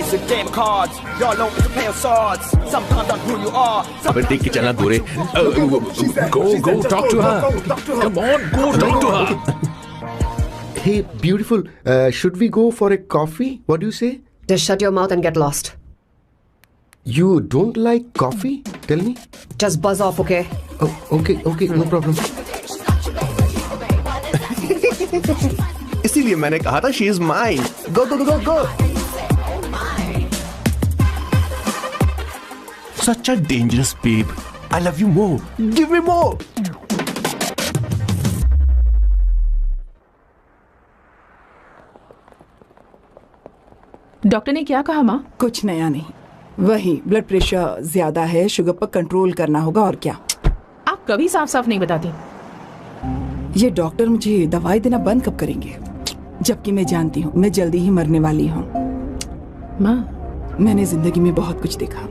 It's a game of cards. Y'all know it's a play of swords. Sometimes on who you are. अबे देख के चलना गोरे. Go talk to her. Come on, go talk to her. Hey, beautiful. Should we go for a coffee? What do you say? Just shut your mouth and get lost. You don't like coffee? Tell me. Just buzz off, okay? Oh, okay, no problem. इसीलिए मैंने कहा था she is mine. Go. Such a dangerous babe. I love you more. Give me more. Doctor ने क्या कहा माँ? कुछ नया नहीं, वही ब्लड प्रेशर ज्यादा है, शुगर पर कंट्रोल करना होगा और क्या। आप कभी साफ साफ नहीं बताती। ये डॉक्टर मुझे दवाई देना बंद कब करेंगे, जबकि मैं जानती हूँ मैं जल्दी ही मरने वाली हूँ। माँ, मैंने जिंदगी में बहुत कुछ देखा,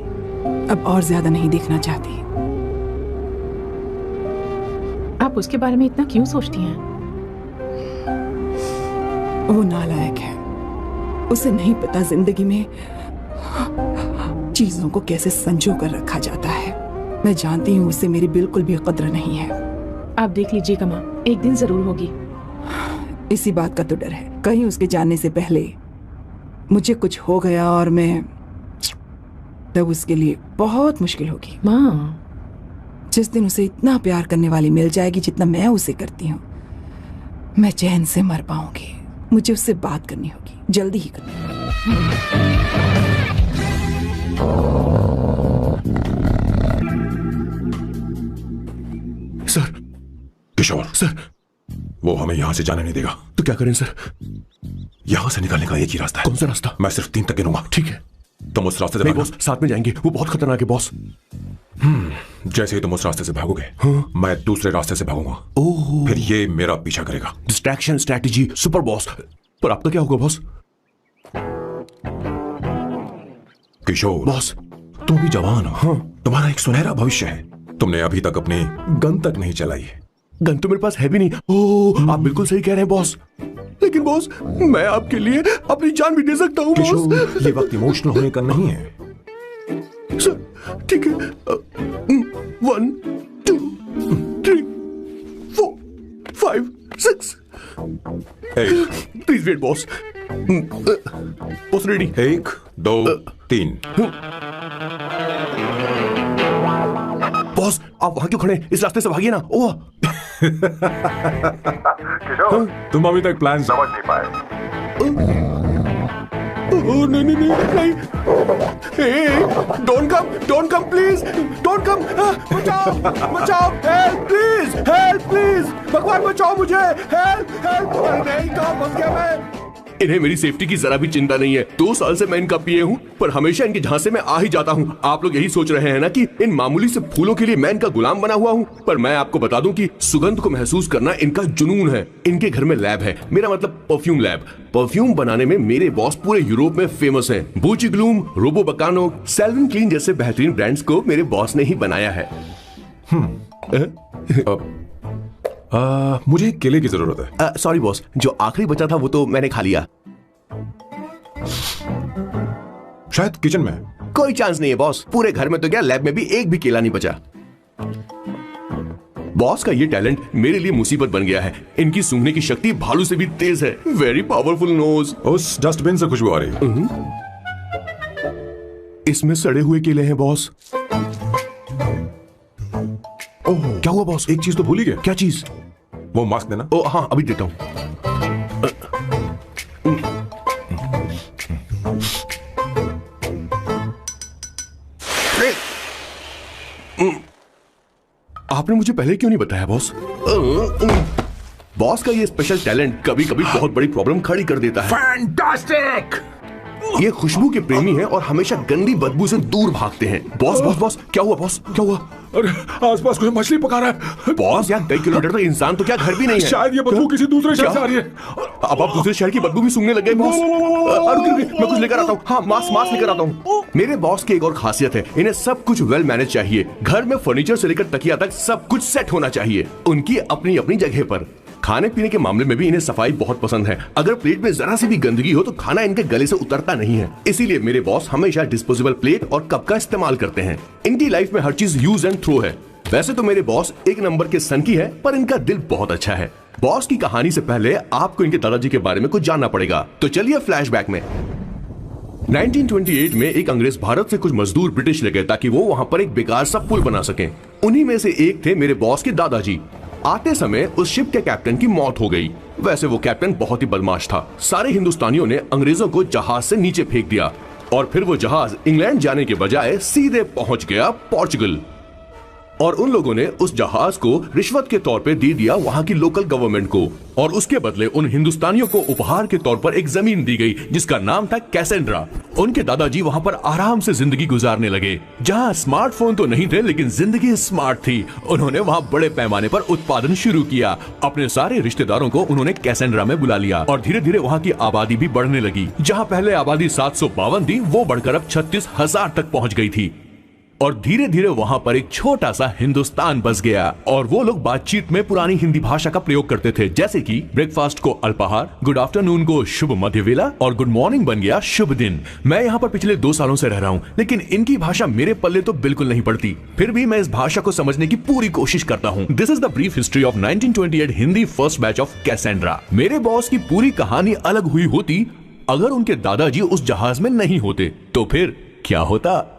अब और ज्यादा नहीं देखना चाहती। आप उसके बारे में इतना क्यों सोचती हैं? वो नालायक है, उसे नहीं पता जिंदगी में चीजों को कैसे संजो कर रखा जाता है। मैं जानती हूँ उसे मेरी बिल्कुल भी कद्र नहीं है। आप देख लीजिएगा माँ, एक दिन जरूर होगी। इसी बात का तो डर है, कहीं उसके जाने से पहले मुझे कुछ हो गया और मैं, तब उसके लिए बहुत मुश्किल होगी। माँ, जिस दिन उसे इतना प्यार करने वाली मिल जाएगी जितना मैं उसे करती हूँ, मैं चैन से मर पाऊंगी। मुझे उससे बात करनी होगी, जल्दी ही करनी होगी। सर, किशोर सर, वो हमें यहां से जाने नहीं देगा। तो क्या करें सर? यहां से निकलने का एक ही रास्ता है। कौन सा रास्ता? मैं सिर्फ 3 तक गिनूंगा। ठीक है। तुम उस रास्ते से नहीं भागना। बॉस, साथ में जाएंगे, वो बहुत खतरनाक है बॉस। जैसे ही तुम उस रास्ते से भागोगे, मैं दूसरे रास्ते से भागूंगा। ओह, फिर ये मेरा पीछा करेगा। Distraction strategy super boss. पर आपका क्या होगा बॉस? किशोर बॉस, तुम भी जवान हो। तुम्हारा एक सुनहरा भविष्य है। तुमने अभी तक अपनी गन तक नहीं चलाई है। गन तो मेरे पास है भी नहीं। ओह, आप बिल्कुल सही कह रहे हैं बॉस। लेकिन बॉस, मैं आपके लिए अपनी जान भी दे सकता हूँ बॉस। किशोर, ये वक्त इमोशनल होने का नहीं है। सर, ठीक है। 1 2 3 4 5 6। Please wait boss. Boss ready? 1 2 3। Boss, आप वहां क्यों खड़े? इस रास्ते से भागिए ना। ओह, किशोर, तुम अभी तक प्लान समझ नहीं पाए। नहीं। Don't come please, don't come. बचाओ, हेल्प प्लीज, भगवान बचाओ मुझे, हेल्प। नहीं, कहाँ फंस गया मैं? इन्हें मेरी सेफ्टी की जरा भी चिंता नहीं है। 2 साल से मैं इनका पिए हूँ, पर हमेशा इनके झांसे में आ ही जाता हूँ। आप लोग यही सोच रहे हैं ना कि इन मामूली से फूलों के लिए मैं इनका गुलाम बना हुआ हूँ, पर मैं आपको बता दूं कि सुगंध को महसूस करना इनका जुनून है। इनके घर में लैब है, मेरा मतलब परफ्यूम लैब। परफ्यूम बनाने में मेरे बॉस पूरे यूरोप में फेमस हैं। बूची ग्लूम, रोबो बकानो, सेल्विन क्लीन जैसे बेहतरीन ब्रांड्स को मेरे बॉस ने ही बनाया है। मुझे एक केले की जरूरत है। सॉरी बॉस, जो आखिरी बचा था वो तो मैंने खा लिया। शायद किचन में। कोई चांस नहीं है बॉस, पूरे घर में तो क्या, लैब में भी एक भी केला नहीं बचा। बॉस का ये टैलेंट मेरे लिए मुसीबत बन गया है। इनकी सूंघने की शक्ति भालू से भी तेज है। Very powerful nose. उस डस्टबिन से खुशबू आ रही है। इसमें सड़े हुए केले हैं बॉस। ओह, क्या हुआ बॉस? एक चीज तो भूल ही गए। क्या चीज? वो मास्क देना। ओ हाँ, अभी देता हूं। आपने मुझे पहले क्यों नहीं बताया बॉस? बॉस का ये स्पेशल टैलेंट कभी कभी बहुत बड़ी प्रॉब्लम खड़ी कर देता है। फैंटास्टिक! ये खुशबू के प्रेमी हैं और हमेशा गंदी बदबू से दूर भागते हैं। बॉस, क्या हुआ बॉस? क्या हुआ? अरे आसपास कोई मछली पका रहा है। बॉस, यार 2 किलोमीटर तो इंसान तो क्या घर भी नहीं है। शायद ये बदबू किसी दूसरे शहर से आ रही है। अब आप दूसरे शहर की बदबू भी सूंघने लग गए बॉस। मैं कुछ लेकर आता हूँ। हाँ, मास्क लेकर आता हूँ। मेरे बॉस की एक और खासियत है, इन्हें सब कुछ वेल मैनेज चाहिए। घर में फर्नीचर से लेकर तकिया तक सब कुछ सेट होना चाहिए, उनकी अपनी अपनी जगह पर। खाने पीने के मामले में भी इन्हें सफाई बहुत पसंद है। अगर प्लेट में जरा सी भी गंदगी हो तो खाना इनके गले से उतरता नहीं है। इसीलिए मेरे बॉस हमेशा डिस्पोजेबल प्लेट और कप का इस्तेमाल करते हैं। इनकी लाइफ में हर चीज यूज एंड थ्रो है। वैसे तो मेरे बॉस एक नंबर के सनकी है, पर इनका दिल बहुत अच्छा है। बॉस की कहानी से पहले आपको इनके दादाजी के बारे में कुछ जानना पड़ेगा। तो चलिए फ्लैशबैक में। 1928 में एक अंग्रेज भारत से कुछ मजदूर ब्रिटिश ले गए ताकि वो वहां पर एक बेकार सा पुल बना सकें। उन्हीं में से एक थे मेरे बॉस के दादाजी। आते समय उस शिप के कैप्टन की मौत हो गई। वैसे वो कैप्टन बहुत ही बदमाश था। सारे हिंदुस्तानियों ने अंग्रेजों को जहाज से नीचे फेंक दिया और फिर वो जहाज इंग्लैंड जाने के बजाय सीधे पहुंच गया पोर्चुगल। और उन लोगों ने उस जहाज को रिश्वत के तौर पे दे दिया वहां की लोकल गवर्नमेंट को, और उसके बदले उन हिंदुस्तानियों को उपहार के तौर पर एक जमीन दी गई जिसका नाम था कैसेंड्रा। उनके दादाजी वहां पर आराम से जिंदगी गुजारने लगे, जहां स्मार्टफोन तो नहीं थे लेकिन जिंदगी स्मार्ट थी। उन्होंने वहां बड़े पैमाने पर उत्पादन शुरू किया। अपने सारे रिश्तेदारों को उन्होंने कैसेंड्रा में बुला लिया और धीरे धीरे वहां की आबादी भी बढ़ने लगी। जहां पहले आबादी 752 थी, वो बढ़कर अब 36,000 तक पहुंच गई थी। और धीरे धीरे वहां पर एक छोटा सा हिंदुस्तान बस गया और वो लोग बातचीत में पुरानी हिंदी भाषा का प्रयोग करते थे, जैसे कि ब्रेकफास्ट को अल्पाहार, गुड आफ्टरनून को शुभ मध्यवेला और गुड मॉर्निंग बन गया शुभ दिन। मैं यहाँ पर पिछले 2 सालों से रह रहा हूँ, लेकिन इनकी भाषा मेरे पल्ले तो बिल्कुल नहीं पड़ती। फिर भी मैं इस भाषा को समझने की पूरी कोशिश करता हूँ। This is the brief history of 1928 Hindi first batch of Cassandra. मेरे बॉस की पूरी कहानी अलग हुई होती अगर उनके दादाजी उस जहाज में नहीं होते। तो फिर क्या होता?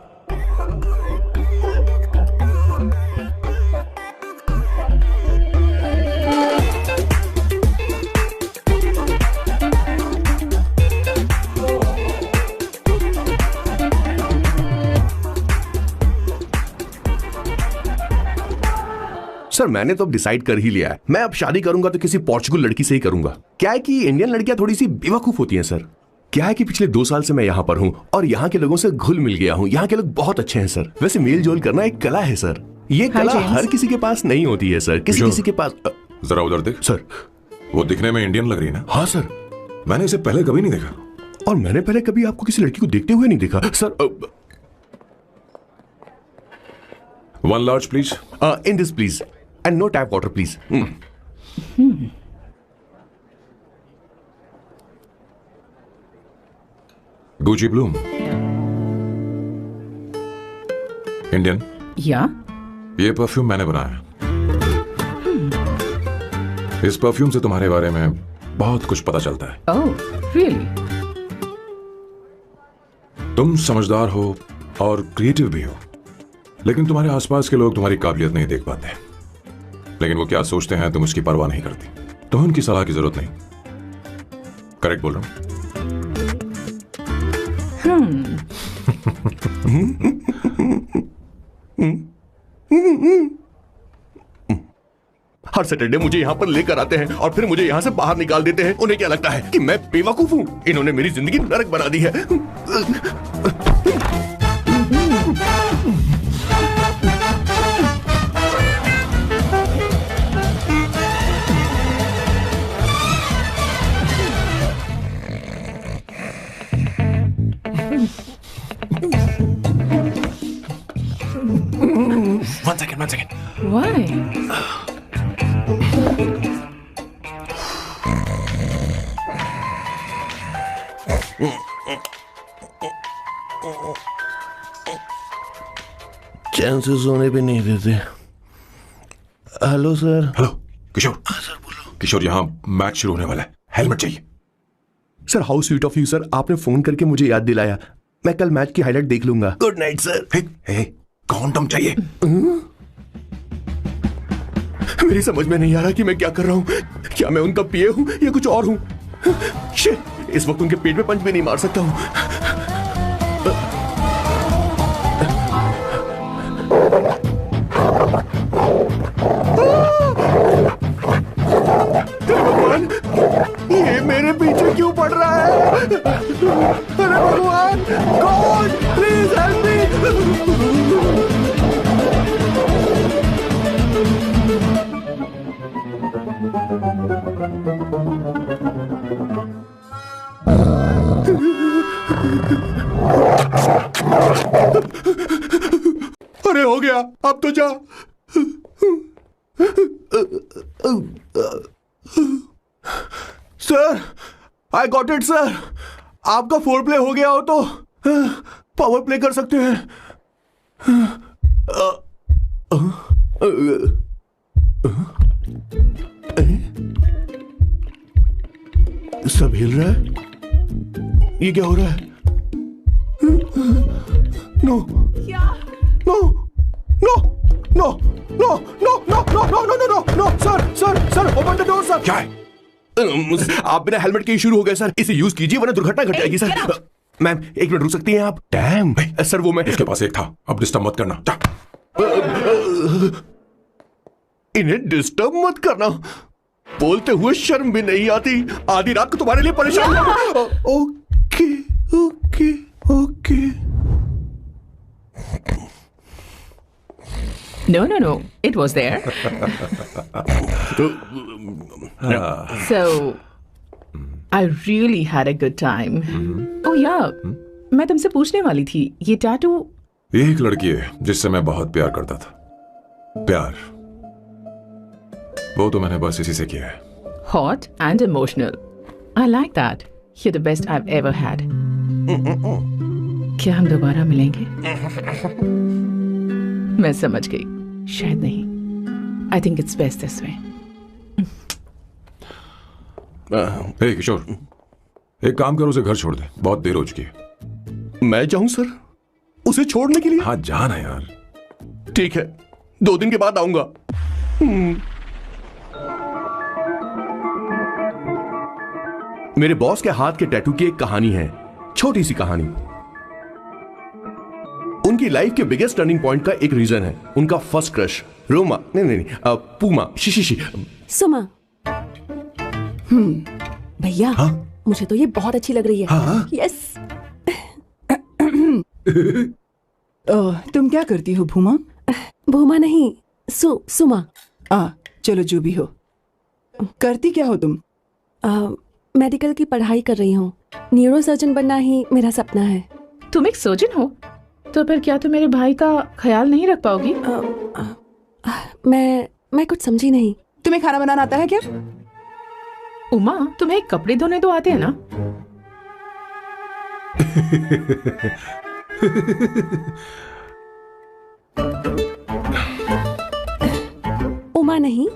सर मैंने तो अब डिसाइड कर ही लिया है। मैं अब शादी करूंगा तो किसी पोर्चुगल लड़की से ही करूंगा। क्या है कि इंडियन लड़कियां थोड़ी सी बेवकूफ होती हैं सर। क्या है कि पिछले 2 साल से मैं यहाँ पर हूँ और यहाँ के लोगों से घुल मिल गया हूँ। यहाँ के लोग बहुत अच्छे हैं सर। वैसे मेल जोल करना एक कला है सर। ये कला हर किसी के पास नहीं होती है सर। किसी के पास। जरा उधर देख। सर वो दिखने में इंडियन लग रही है ना? हाँ सर। मैंने इसे पहले कभी नहीं देखा। और मैंने पहले कभी आपको किसी लड़की को देखते हुए नहीं देखा sir. 1 large please. In this please. And no tap water, please. Gucci Bloom. Indian? या? ये परफ्यूम मैंने बनाया। इस परफ्यूम से तुम्हारे बारे में बहुत कुछ पता चलता है। ओह, रियली? तुम समझदार हो और क्रिएटिव भी हो, लेकिन तुम्हारे आसपास के लोग तुम्हारी काबिलियत नहीं देख पाते। लेकिन वो क्या सोचते हैं तुम उसकी परवाह नहीं करती। तुम्हें उनकी सलाह की जरूरत नहीं। करेक्ट बोल रहा हूं? हर सैटरडे मुझे यहाँ पर लेकर आते हैं और फिर मुझे यहाँ से बाहर निकाल देते हैं। उन्हें क्या लगता है कि मैं बेवकूफ हूँ? इन्होंने मेरी जिंदगी नरक बना दी है। One second. Why? चैन से सोने भी नहीं देते। Hello sir. हेलो किशोर। सर बोलो। किशोर यहाँ मैच शुरू होने वाला है, हेलमेट चाहिए। Sir how sweet of you sir, आपने फोन करके मुझे याद दिलाया। मैं कल मैच की हाईलाइट देख लूंगा। Good night sir. कॉन्डम चाहिए। मेरी समझ में नहीं आ रहा कि मैं क्या कर रहा हूँ। क्या मैं उनका पिए हूँ या कुछ और हूँ? शिट, इस वक्त उनके पेट में पंच भी नहीं मार सकता हूँ। भगवान, ये मेरे पीछे क्यों पड़ रहा है? अरे भगवान, गॉड प्लीज हेल्प मी। अरे हो गया, अब तो जा। Sir, I got it sir. आपका फोर प्ले हो गया हो तो पावर प्ले कर सकते हैं। सब हिल रहा है, ये क्या हो रहा है? No no no no no no no no no no no no no sir sir sir open the door sir. क्या है? आप बिना हेलमेट के ही शुरू हो गए सर। इसे यूज कीजिए वरना दुर्घटना घट जाएगी सर। मैम एक मिनट रुक सकती हैं आप? डैम सर, वो मैं उसके पास एक था, अब डिस्टर्ब मत करना। जा। इन्हें डिस्टर्ब मत करना। बोलते हुए शर्म भी नहीं आती। आधी रात को तुम्हारे लिए परेशान। Okay okay okay. No. It was there. So, I really had a good time. Oh yeah, मैं तुमसे पूछने वाली थी, ये टैटू। ये एक लड़की है जिससे मैं बहुत प्यार करता था। प्यार, वो तो मैंने बस इसी से किया है। Hot and emotional. I like that. You're the best I've ever had. क्या हम दोबारा मिलेंगे? मैं समझ गई, शायद नहीं। I think it's best this way. हे किशोर, एक काम करो, उसे घर छोड़ दे, बहुत देर हो चुकी है। मैं जाऊं सर उसे छोड़ने के लिए? हाँ जाना यार। ठीक है, 2 दिन के बाद आऊंगा। मेरे बॉस के हाथ के टैटू की एक कहानी है, छोटी सी कहानी। उनकी लाइफ के बिगेस्ट टर्निंग पॉइंट का एक रीजन है उनका फर्स्ट क्रश रोमा, नहीं पूमा, शिशिशी। सुमा। भैया, मुझे तो ये बहुत अच्छी लग रही है। हाँ? यस। तुम क्या करती हो भूमा? भूमा नहीं, सुमा। चलो जो भी हो। करती क्या हो तुम? मेडिकल की पढ़ाई कर रही हूँ। न्यूरो सर्जन बनना ही मेरा सपना है। तुम एक सर्जन हो तो फिर क्या तुम मेरे भाई का ख्याल नहीं रख पाओगी? मैं कुछ समझी नहीं। तुम्हें खाना बनाना आता है क्या? उमा, तुम्हें कपड़े धोने तो आते हैं ना? उमा नहीं,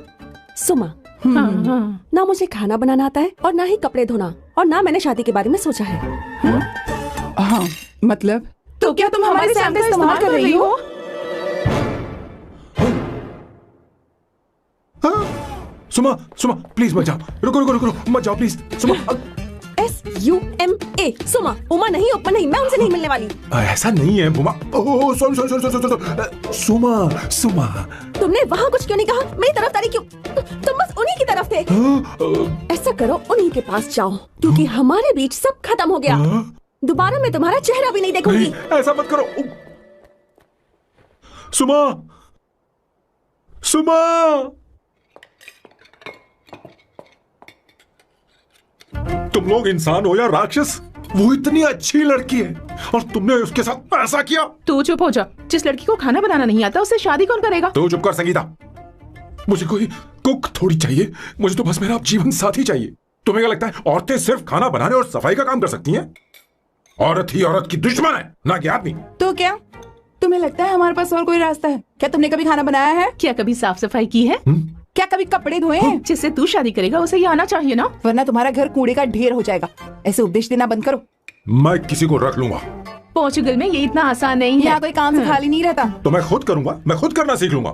सुमा। ना मुझे खाना बनाना आता है और ना ही कपड़े धोना, और ना मैंने शादी के बारे में सोचा है। हाँ, मतलब तो क्या तुम हमारे सैम का इस्तेमाल कर रही हो? सुमा प्लीज मत जाओ। रुको मत जाओ प्लीज। सुमा। SUMA, सुमा। उमा नहीं, उपमा नहीं, मैं उनसे नहीं मिलने वाली। ऐसा नहीं है भूमा। सॉरी। सुमा। तुमने वहाँ कुछ क्यों नहीं कहा? मेरी तरफदारी क्यों? तुम बस उन्हीं की तरफ थे। ऐसा करो, उन्हीं के पास जाओ, क्योंकि हमारे बीच सब खत्म हो गया। दोबारा मैं तुम्हारा चेहरा भी नहीं देखूंगी। ऐसा मत करो सुमा। तुम लोग इंसान हो या राक्षस? वो इतनी अच्छी लड़की है और तुमने उसके साथ ऐसा किया। तू चुप हो जा। जिस लड़की को खाना बनाना नहीं आता उससे शादी कौन करेगा? तू चुप कर संगीता। मुझे कोई कुक थोड़ी चाहिए, मुझे तो बस मेरा जीवन साथी चाहिए। तुम्हें क्या लगता है औरतें सिर्फ खाना बनाने और सफाई का काम कर सकती हैं? औरत ही औरत की दुश्मन है, ना कि आदमी। तो क्या तुम्हें लगता है हमारे पास और कोई रास्ता है? क्या तुमने कभी खाना बनाया है? क्या कभी साफ सफाई की है? क्या कभी कपड़े धोए हैं? जिससे तू शादी करेगा उसे ये आना चाहिए ना, वरना तुम्हारा घर कूड़े का ढेर हो जाएगा। ऐसे उपदेश देना बंद करो। मैं किसी को रख लूंगा। पोर्चुगल में ये इतना आसान नहीं है। यहाँ कोई काम से खाली नहीं रहता। तो मैं खुद करूंगा, मैं खुद करना सीख लूंगा।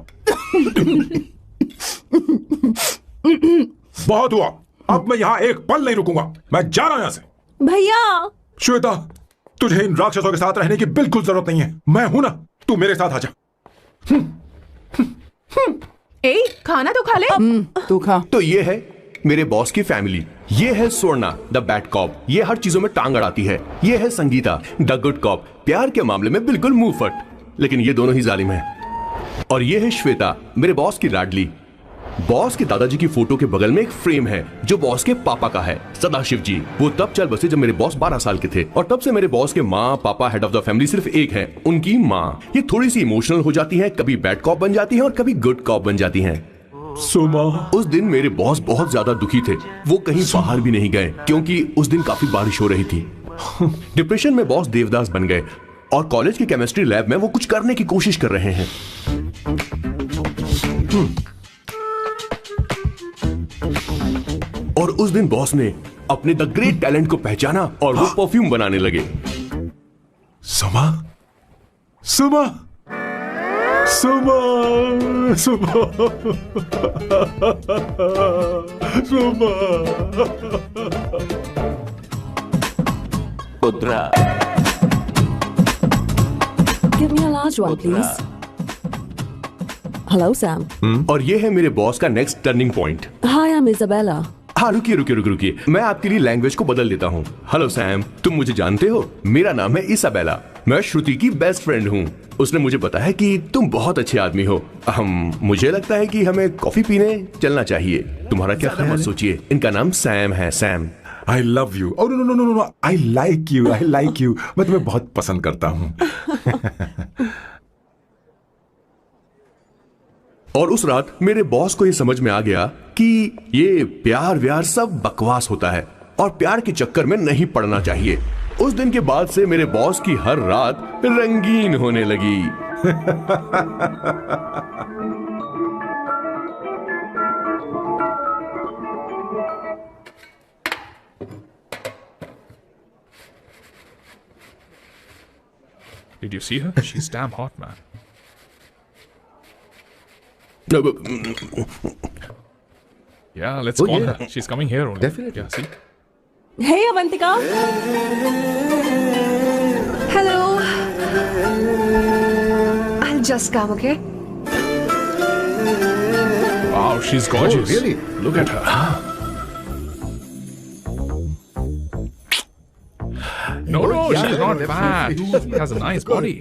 बहुत हुआ, अब मैं यहाँ एक पल नहीं रुकूंगा। मैं जा रहा हूं यहाँ से। भैया। श्वेता, तुझे इन राक्षसों के साथ रहने की बिल्कुल जरूरत नहीं है। मैं हूं ना, तू मेरे साथ आ जा। खाना तो खा ले। तू खा। तो ये है मेरे बॉस की फैमिली। ये है स्वर्णा द बैड कॉप, ये हर चीजों में टांग अड़ाती है। ये है संगीता द गुड कॉप, प्यार के मामले में बिल्कुल मुंह फट, लेकिन ये दोनों ही जालिम हैं। और ये है श्वेता, मेरे बॉस की लाडली। बॉस के दादाजी की फोटो के बगल में एक फ्रेम है जो बॉस के पापा का है, सदाशिव जी। वो तब चल बसे जब मेरे बॉस 12 साल के थे, और तब से मेरे बॉस के माँ पापा हेड ऑफ द फैमिली सिर्फ एक है, उनकी माँ। ये थोड़ी सी इमोशनल हो जाती है, कभी बैड कॉप बन जाती है और कभी गुड कॉप बन जाती है। सुमा। उस दिन मेरे बॉस बहुत ज्यादा दुखी थे। वो कहीं बाहर भी नहीं गए क्योंकि उस दिन काफी बारिश हो रही थी। डिप्रेशन में बॉस देवदास बन गए और कॉलेज की केमिस्ट्री लैब में वो कुछ करने की कोशिश कर रहे हैं। और उस दिन बॉस ने अपने द ग्रेट टैलेंट को पहचाना और वो परफ्यूम बनाने लगे। सुमा, सुमा, सुमा, सुमा, सुमा। पुत्रा Give me a large one, please. Hello, Sam. और ये है मेरे बॉस का next turning point. Hi, I'm Isabella. हाँ, रुकिए, मैं आपके लिए लैंग्वेज को बदल देता हूँ। हेलो सैम, तुम मुझे जानते हो? मेरा नाम है इसाबेला। मैं श्रुति की बेस्ट फ्रेंड हूँ। उसने मुझे बताया कि तुम बहुत अच्छे आदमी हो। मुझे लगता है कि हमें कॉफी पीने चलना चाहिए। तुम्हारा क्या ख्याल? सोचिए, इनका नाम सैम है। Sam. I love you. Oh no no no no no! I like you. I like you. मैं तुम्हें बहुत पसंद करता हूँ। और उस रात मेरे बॉस को ये समझ में आ गया कि ये प्यार व्यार सब बकवास होता है और प्यार के चक्कर में नहीं पड़ना चाहिए। उस दिन के बाद से मेरे बॉस की हर रात रंगीन होने लगी। Did you see her? She's damn hot, man. Yeah, let's call her. She's coming here only. Definitely. Yeah, see? Hey, Avantika. Hello. I'll just come, okay? Wow, she's gorgeous. Oh, really? Look at her. No, she's not fat. She has a nice body.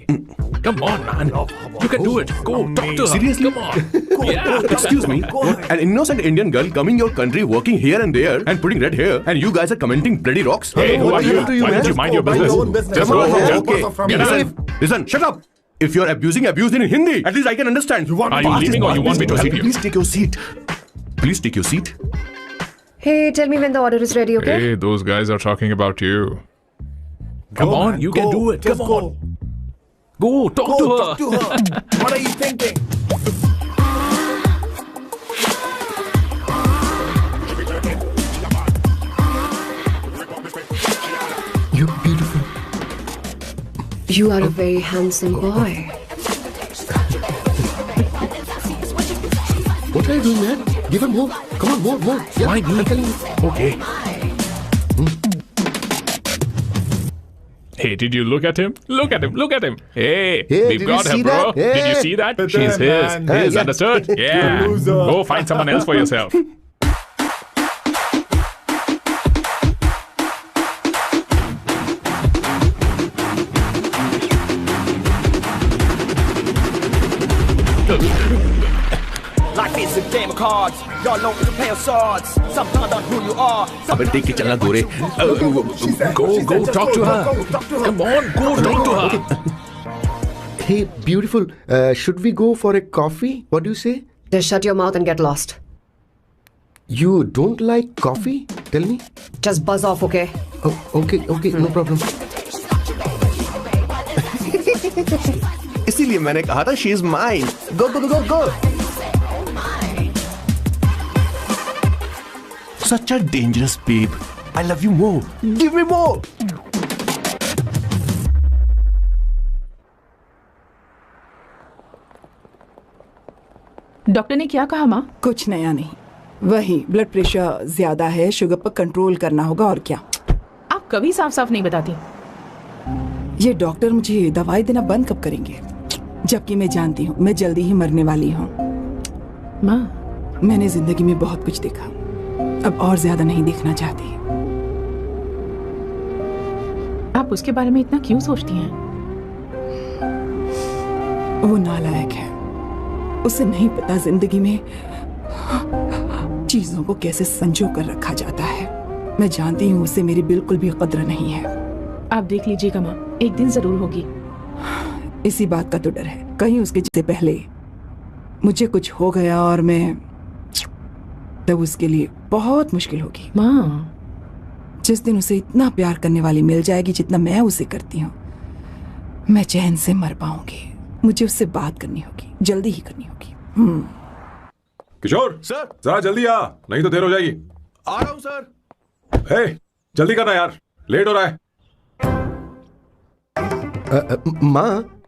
Come on, man. You can do it. Go, talk to her. Seriously? Come on. Yeah. Excuse me, an innocent Indian girl coming your country, working here and there, and putting red hair, and you guys are commenting bloody rocks. Hey, who are you? Why don't you mind your business? Just go. Okay. Get out. Listen, shut up. If you're abuse in Hindi, at least I can understand. Are you leaving or you want me to sit here? Please take your seat. Please take your seat. Hey, tell me when the order is ready, okay? Hey, those guys are talking about you. Come on, you can do it. Come on. Go, talk to her. What are you thinking? You're beautiful. You are a very handsome boy. What are you doing, man? Give him more. Come on, more. Yeah, Why me? I'm telling you. Okay. Hey, did you look at him? Look at him. Hey, Hey, we've did got you her, see bro. that? Hey. Did you see that? She's his. Yeah. Understood? Yeah. Go find someone else for yourself. Life is a game of cards. Y'all know it's a play of swords. Sometimes on who you are. अबे देख के चलना गोरे। Go, talk to her. Come on, go, talk to her. Hey, beautiful. Should we go for a coffee? What do you say? Just shut your mouth and get lost. You don't like coffee? Tell me. Just buzz off, okay? Oh, okay, no problem. इसीलिए मैंने कहा था she is mine. Go. Such a dangerous babe. I love you more. Give me more. Doctor ने क्या कहा माँ? कुछ नया नहीं, वही ब्लड प्रेशर ज्यादा है, शुगर पर कंट्रोल करना होगा और क्या। आप कभी साफ साफ नहीं बताती। ये डॉक्टर मुझे दवाई देना बंद कब करेंगे, जबकि मैं जानती हूँ मैं जल्दी ही मरने वाली हूँ। माँ, मैंने जिंदगी में बहुत कुछ देखा, अब और ज्यादा नहीं देखना चाहती। आप उसके बारे में इतना क्यों सोचती हैं? वो नालायक है, उसे नहीं पता जिंदगी में चीजों को कैसे संजो कर रखा जाता है। मैं जानती हूँ उसे मेरी बिल्कुल भी कद्र नहीं है। आप देख लीजिएगा माँ, एक दिन जरूर होगी। इसी बात का तो डर है, कहीं उसके से पहले मुझे कुछ हो गया और मैं तब उसके लिए बहुत मुश्किल होगी। माँ, जिस दिन उसे इतना प्यार करने वाली मिल जाएगी जितना मैं उसे करती हूँ, मैं चैन से मर पाऊंगी। मुझे उससे बात करनी होगी, जल्दी ही करनी होगी। किशोर सर। जरा जल्दी आ, नहीं तो देर हो जाएगी। आ रहा हूं सर। हे, जल्दी करना यार, लेट हो रहा है। माँ,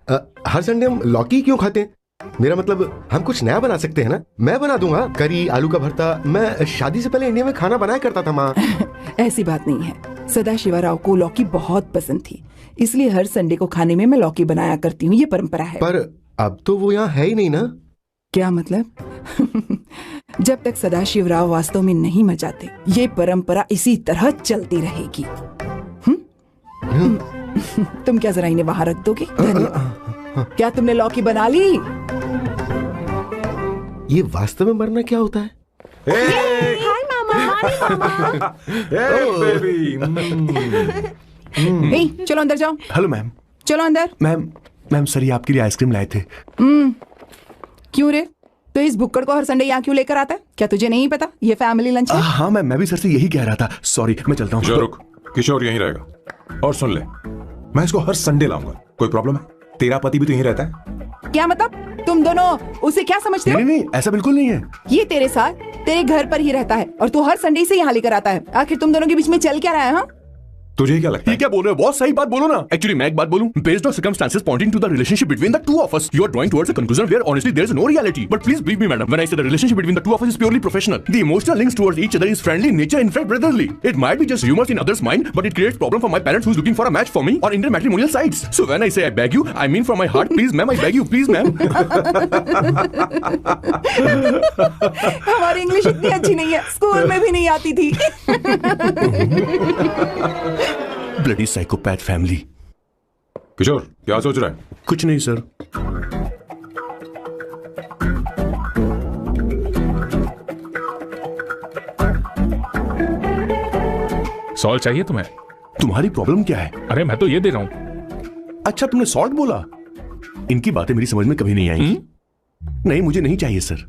हर संडे हम लौकी क्यों खाते हैं? मेरा मतलब हम कुछ नया बना सकते हैं ना? मैं बना दूंगा करी, आलू का भरता। मैं शादी से पहले इंडिया में खाना बनाया करता था माँ। ऐसी बात नहीं है। सदाशिवराव को लौकी बहुत पसंद थी, इसलिए हर संडे को खाने में मैं लौकी बनाया करती हूँ। ये परंपरा है। पर अब तो वो यहाँ है ही नहीं ना। क्या मतलब? जब तक सदाशिवराव वास्तव में नहीं मर जाते, ये परंपरा इसी तरह चलती रहेगी। तुम क्या जरा इन्हें वहां रख दोगे? धन्यवाद। क्या तुमने लौकी बना ली? ये वास्तव में मरना क्या होता है? हाय मामा। बेबी। चलो अंदर जाओ। Hello ma'am. चलो अंदर। मैम सर ये आपके लिए आइसक्रीम लाए थे। क्यों रे? तो इस बुक्कड़ को हर संडे यहाँ क्यों लेकर आता है? क्या तुझे नहीं पता ये फैमिली लंच है? हाँ मैम, मैं भी सर से यही कह रहा था। सॉरी, मैं चलता हूँ। रुक, किशोर यहीं रहेगा। और सुन ले, मैं इसको हर संडे लाऊंगा। कोई प्रॉब्लम है? तेरा पति भी तो यहीं रहता है। क्या मतलब? तुम दोनों उसे क्या समझते हो? नहीं, ऐसा बिल्कुल नहीं है। ये तेरे साथ तेरे घर पर ही रहता है और तू हर संडे से यहाँ लेकर आता है। आखिर तुम दोनों के बीच में चल क्या रहा है? हाँ, तुझे क्या लगता है? ये क्या बोल रहे हो? बहुत सही बात बोलो ना। एक्चुअली मैं एक बात बोलूं, based on circumstances pointing to the relationship between the two of us, you are drawing towards a conclusion where honestly there is no reality. But please believe me madam, when I say the relationship between the two of us is purely professional. The emotional links towards each other is friendly in nature, in fact brotherly. It might be just humours in others mind, but it creates problem for my parents who is looking for a match for me on intermatrimonial sites. So when I say I beg you, I mean from my heart, please ma'am, I beg you, please ma'am. हमारी English इतनी अच्छी नहीं है, school में भी नहीं आती थी। Bloody psychopath family. किशोर क्या सोच रहा है? कुछ नहीं सर। सॉल्ट चाहिए तुम्हें? तुम्हारी प्रॉब्लम क्या है? अरे मैं तो ये दे रहा हूं। अच्छा, तुमने सॉल्ट बोला? इनकी बातें मेरी समझ में कभी नहीं आएंगी। नहीं, मुझे नहीं चाहिए सर।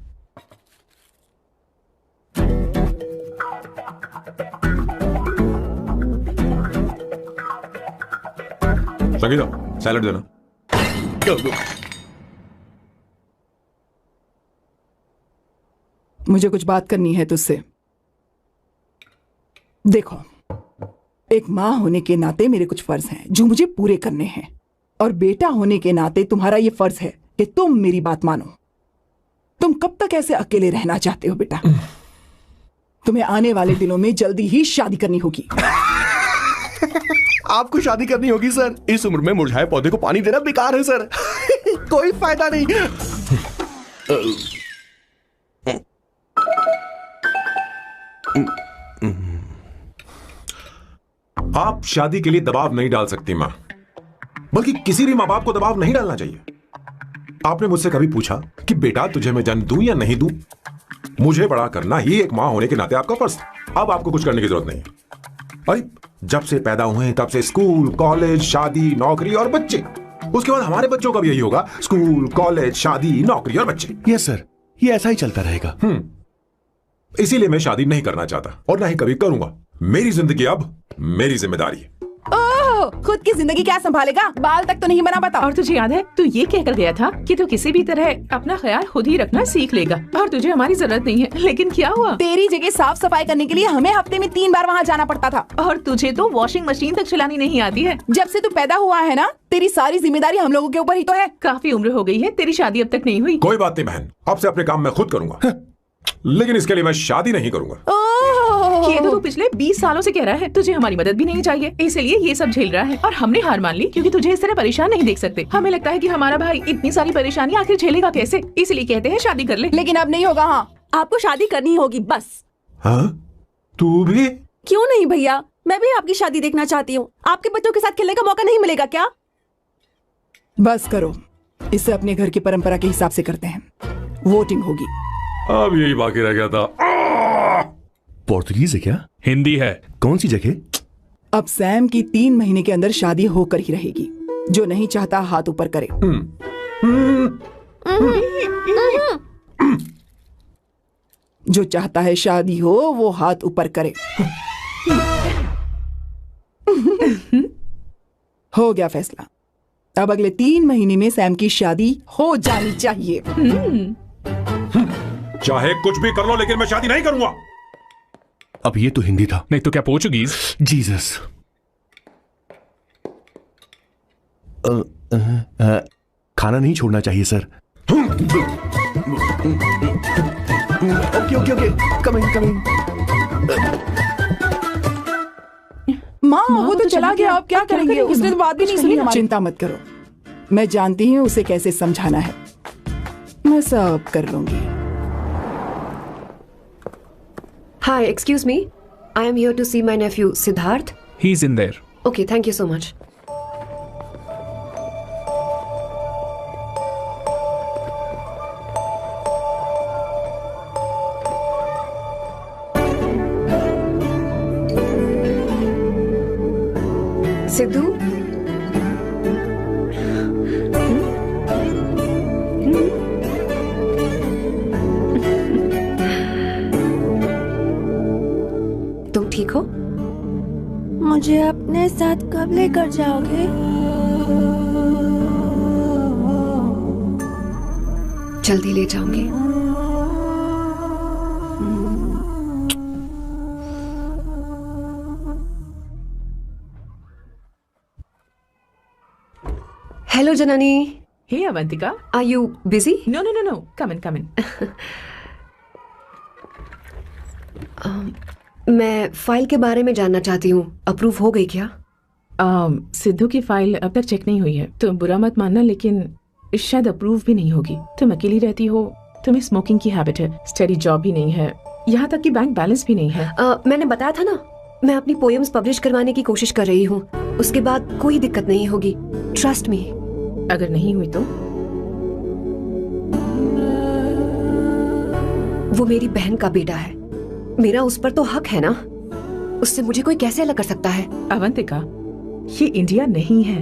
संगीता, सैलेड देना। मुझे कुछ बात करनी है तुझसे। देखो, एक माँ होने के नाते मेरे कुछ फर्ज हैं जो मुझे पूरे करने हैं, और बेटा होने के नाते तुम्हारा ये फर्ज है कि तुम मेरी बात मानो। तुम कब तक ऐसे अकेले रहना चाहते हो बेटा? तुम्हें आने वाले दिनों में जल्दी ही शादी करनी होगी। आपको शादी करनी होगी सर? इस उम्र में मुरझाए पौधे को पानी देना बेकार है सर। कोई फायदा नहीं। आप शादी के लिए दबाव नहीं डाल सकती मां, बल्कि किसी भी मां बाप को दबाव नहीं डालना चाहिए। आपने मुझसे कभी पूछा कि बेटा तुझे मैं जन्म दूं या नहीं दूं? मुझे बड़ा करना ही एक मां होने के नाते आपका फर्ज। अब आपको कुछ करने की जरूरत नहीं है। अरे जब से पैदा हुए हैं तब से स्कूल, कॉलेज, शादी, नौकरी और बच्चे। उसके बाद हमारे बच्चों का भी यही होगा, स्कूल, कॉलेज, शादी, नौकरी और बच्चे। यस सर, ये ऐसा ही चलता रहेगा। इसीलिए मैं शादी नहीं करना चाहता और ना ही कभी करूंगा। मेरी जिंदगी अब मेरी जिम्मेदारी है। ओह, खुद की जिंदगी क्या संभालेगा? बाल तक तो नहीं बना पाता। और तुझे याद है तू ये कहकर गया था कि तू किसी भी तरह अपना ख्याल खुद ही रखना सीख लेगा और तुझे हमारी जरूरत नहीं है, लेकिन क्या हुआ? तेरी जगह साफ सफाई करने के लिए हमें हफ्ते में 3 बार वहाँ जाना पड़ता था। और तुझे तो वॉशिंग मशीन तक चलानी नहीं आती है। जब से तू पैदा हुआ है ना, तेरी सारी जिम्मेदारी हम लोगों के ऊपर ही तो है। काफी उम्र हो गई है, तेरी शादी अब तक नहीं हुई। कोई बात नहीं बहन, अब से अपने काम मैं खुद करूंगा, लेकिन इसके लिए मैं शादी नहीं करूंगा। ये तो तू पिछले 20 सालों से कह रहा है। तुझे हमारी मदद भी नहीं चाहिए, इसलिए ये सब झेल रहा है। और हमने हार मान ली क्योंकि तुझे इस तरह परेशान नहीं देख सकते। हमें लगता है कि हमारा भाई इतनी सारी परेशानी आखिर झेलेगा कैसे, इसलिए कहते हैं शादी कर ले। लेकिन अब नहीं होगा। हाँ, आपको शादी करनी होगी बस। हाँ? तू भी? क्यों नहीं भैया, मैं भी आपकी शादी देखना चाहती हूँ। आपके बच्चों के साथ खेलने का मौका नहीं मिलेगा क्या? बस करो, इसे अपने घर की परंपरा के हिसाब से करते हैं। वोटिंग होगी। अब यही बाकी रह गया था। पोर्तुगीज है क्या? हिंदी है। कौन सी जगह? अब सैम की 3 महीने के अंदर शादी होकर ही रहेगी। जो नहीं चाहता हाथ ऊपर करे। जो चाहता है शादी हो वो हाथ ऊपर करे। हो गया फैसला। अब अगले 3 महीने में सैम की शादी हो जानी चाहिए। चाहे कुछ भी कर लो लेकिन मैं शादी नहीं करूंगा। अब ये तो हिंदी था। नहीं तो क्या पोर्चुगीज? जीसस। खाना नहीं छोड़ना चाहिए sir. Okay okay okay, coming. माँ वो तो चला गया, आप क्या करेंगे? उसने तो बात भी नहीं सुनी हमारी। चिंता मत करो, मैं जानती हूँ उसे कैसे समझाना है। मैं सब कर लूंगी। Hi, excuse me. I am here to see my nephew Siddharth. He's in there. Okay, thank you so much. Sidhu, तुम ठीक हो? मुझे अपने साथ कब लेकर जाओगे? जल्दी ले जाऊंगी। Hello Janani. Hey Avantika, are you busy? No no no no, come in. मैं फाइल के बारे में जानना चाहती हूँ, अप्रूव हो गई क्या? सिद्धू की फाइल अब तक चेक नहीं हुई है। तुम बुरा मत मानना, लेकिन शायद अप्रूव भी नहीं होगी। तुम अकेली रहती हो, तुम्हें स्मोकिंग की हैबिट है, स्टडी जॉब भी नहीं है, यहाँ तक कि बैंक बैलेंस भी नहीं है। मैंने बताया था ना, मैं अपनी पोएम्स पब्लिश करवाने की कोशिश कर रही हूँ। उसके बाद कोई दिक्कत नहीं होगी, ट्रस्ट मी। अगर नहीं हुई तो? वो मेरी बहन का बेटा है, मेरा उस पर तो हक है ना। उससे मुझे कोई कैसे अलग कर सकता है? अवंतिका, ये इंडिया नहीं है।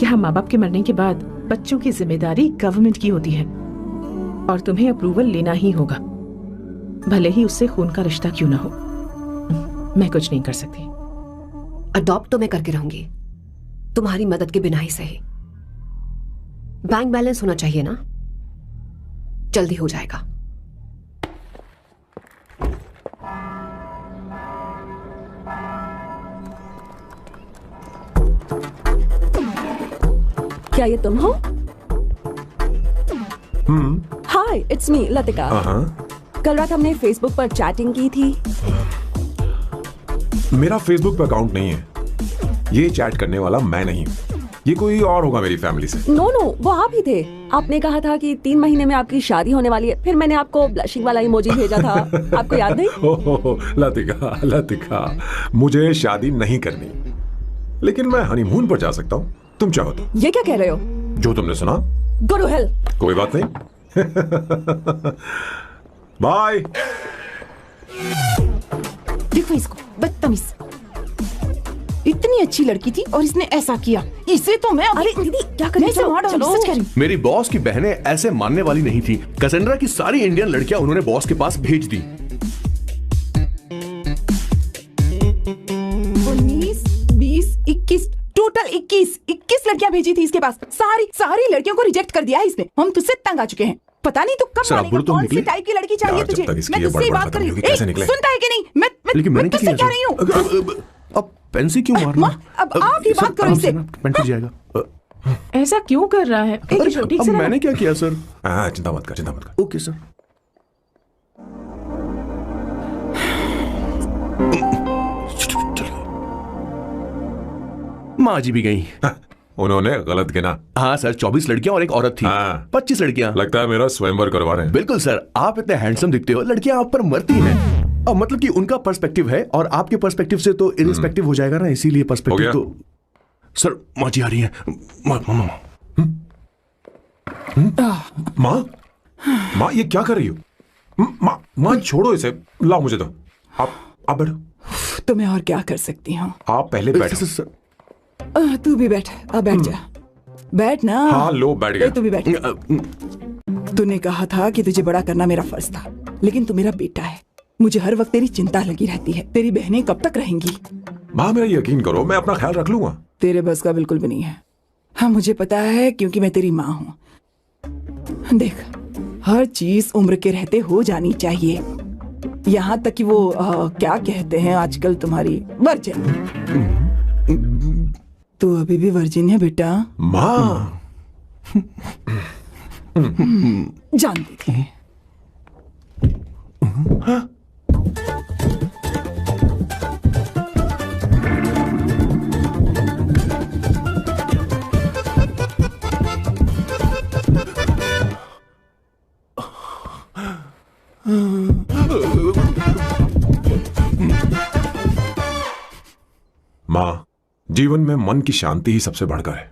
यहाँ माँ बाप के मरने के बाद बच्चों की जिम्मेदारी गवर्नमेंट की होती है और तुम्हें अप्रूवल लेना ही होगा, भले ही उससे खून का रिश्ता क्यों ना हो। मैं कुछ नहीं कर सकती। अडॉप्ट तो मैं करके रहूंगी, तुम्हारी मदद के बिना ही सही। बैंक बैलेंस होना चाहिए ना, जल्दी हो जाएगा। क्या ये तुम हो? हाय, इट्स मी लतिका। कल रात हमने फेसबुक पर चैटिंग की थी। मेरा फेसबुक पे अकाउंट नहीं है, ये चैट करने वाला मैं नहीं हूँ, ये कोई और होगा मेरी फैमिली से। नो, वो आप ही थे। आपने कहा था कि 3 महीने में आपकी शादी होने वाली है, फिर मैंने आपको ब्लशिंग वाला इमोजी भेजा था। आपको याद नहीं? ओहो, लतिका, मुझे शादी नहीं करनी, लेकिन मैं हनीमून पर जा सकता हूँ, तुम चाहो तो। ये क्या कह रहे हो? जो तुमने सुना। Go to hell. कोई बात नहीं। बाय। देखो इसको, बदतमीज। इतनी अच्छी लड़की थी और इसने ऐसा किया। इसे तो मैं अरे दीदी क्या कर रही हो? चलो। मेरी बॉस की बहनें ऐसे मानने वाली नहीं थी। कैसेंड्रा की सारी इंडियन लड़कियां उन्होंने बॉस के पास भेज दी। 19, 20, 21, टोटल 21 लड़कियां भेजी थी इसके पास। सारी लड़कियों को रिजेक्ट कर दिया है इसने। हम तुझसे तंग आ चुके हैं। पता नहीं तू कब मानेगा, कौन सी टाइप की लड़की चाहिए तुझे? मैं तुझसे ही बात कर रही हूँ। सुनता है कि नहीं? मैं तुझसे कह रही हूँ। अब पेंसी क्यों मारना? अब आप ही बात करो इससे। पेंट टूट जाएगा। ऐसा क्यों कर रहा है? अब मैंने क्या किया सर? चिंता मत कर। Okay sir. माँ जी भी गई। उन्होंने गलत गिना। हाँ सर, 24 लड़कियां और एक औरत थी। 25 लड़कियां। लगता है मेरा स्वयंवर करवा रहे हैं। बिल्कुल सर, आप इतने हैंडसम दिखते हो, लड़कियां आप पर मरती हैं। और मतलब कि उनका पर्सपेक्टिव है और आपके पर्सपेक्टिव से तो इरिस्पेक्टिव हो जाएगा ना, इसीलिए पर्सपेक्टिव तो। सर माँ जी आ रही हैं। माँ ये क्या कर रही हो? माँ छोड़ो इसे, लाओ मुझे दो। आप बैठो। तो मैं और क्या कर सकती हूँ? आप पहले बैठो। तू भी बैठ। अब बैठ जा। बैठ ना। हाँ लो, बैठ गया। तू भी बैठ। तूने कहा था कि तुझे बड़ा करना मेरा फर्ज था, लेकिन तू मेरा बेटा है, मुझे हर वक्त तेरी चिंता लगी रहती है। तेरी बहनें कब तक रहेंगी? माँ मेरा यकीन करो, मैं अपना ख्याल रख लूंगा। तेरे बस का बिल्कुल भी नहीं है। हाँ मुझे पता है, क्योंकि मैं तेरी माँ हूँ। देख, हर चीज उम्र के रहते हो जानी चाहिए, यहाँ तक कि वो क्या कहते हैं आजकल तुम्हारी वर्जिन। तू अभी भी वर्जिन है बेटा? माँ जानती थी। माँ, जीवन में मन की शांति ही सबसे बढ़कर है।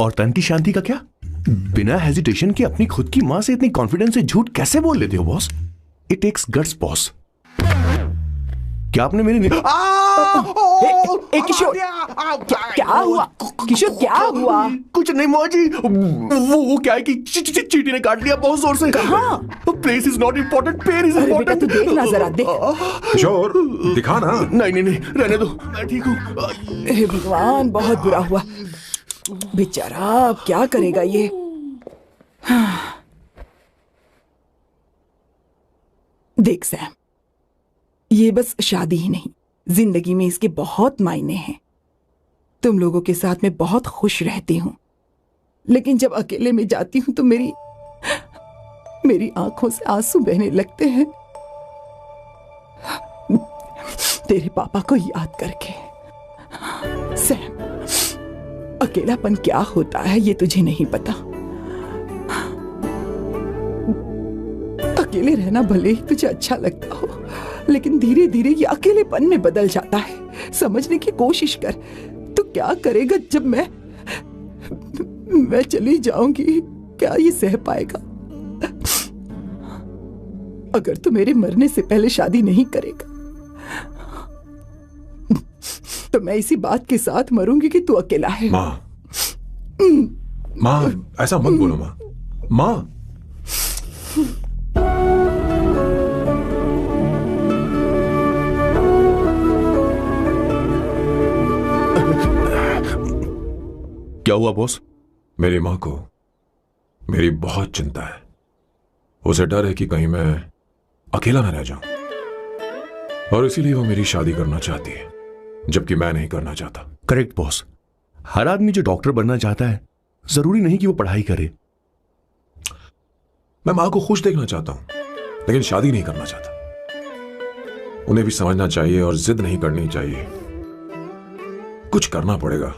और तन की शांति का क्या? बिना हेजिटेशन के अपनी खुद की मां से इतनी कॉन्फिडेंस से झूठ कैसे बोल लेते हो boss? It takes guts boss. क्या आपने मेरी किशोर, क्या हुआ? किशोर क्या हुआ? कुछ नहीं मौजी, वो क्या है कि चींटी ने काट लिया बहुत जोर से। कहाँ? Place is not important, pair is अरे बेटा, तू इम्पोर्टेंट। देखना जरा, देख। किशोर दिखा ना। नहीं रहने दो, मैं ठीक हूँ। हे भगवान, बहुत बुरा हुआ बेचारा। अब क्या करेगा ये? देख सैम, ये बस शादी ही नहीं, जिंदगी में इसके बहुत मायने हैं। तुम लोगों के साथ मैं बहुत खुश रहती हूँ, लेकिन जब अकेले में जाती हूँ तो मेरी आंखों से आंसू बहने लगते हैं, तेरे पापा को याद करके। सैम, अकेलापन क्या होता है ये तुझे नहीं पता। अकेले रहना भले ही तुझे अच्छा लगता हो, लेकिन धीरे धीरे ये अकेलेपन में बदल जाता है। समझने की कोशिश कर। तो क्या करेगा जब मैं चली जाऊंगी? क्या ये सह पाएगा? अगर तू मेरे मरने से पहले शादी नहीं करेगा तो मैं इसी बात के साथ मरूंगी कि तू अकेला है। माँ ऐसा मत बोलो माँ। माँ क्या हुआ बॉस? मेरी माँ को मेरी बहुत चिंता है। उसे डर है कि कहीं मैं अकेला न रह जाऊं, और इसीलिए वो मेरी शादी करना चाहती है, जबकि मैं नहीं करना चाहता। Correct boss. हर आदमी जो डॉक्टर बनना चाहता है, जरूरी नहीं कि वो पढ़ाई करे। मैं माँ को खुश देखना चाहता हूं, लेकिन शादी नहीं करना चाहता। उन्हें भी समझना चाहिए और जिद नहीं करनी चाहिए। कुछ करना पड़ेगा।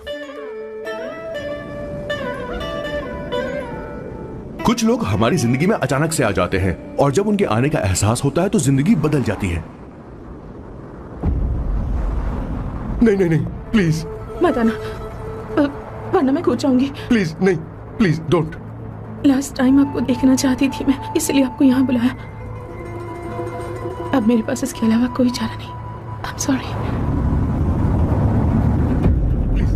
कुछ लोग हमारी जिंदगी में अचानक से आ जाते हैं, और जब उनके आने का एहसास होता है तो जिंदगी बदल जाती है। नहीं प्लीज मत आना, वरना मैं कूद जाऊंगी। प्लीज नहीं, प्लीज डोंट। लास्ट टाइम आपको देखना चाहती थी मैं, इसलिए आपको यहाँ बुलाया। अब मेरे पास इसके अलावा कोई चारा नहीं। आई एम सॉरी। प्लीज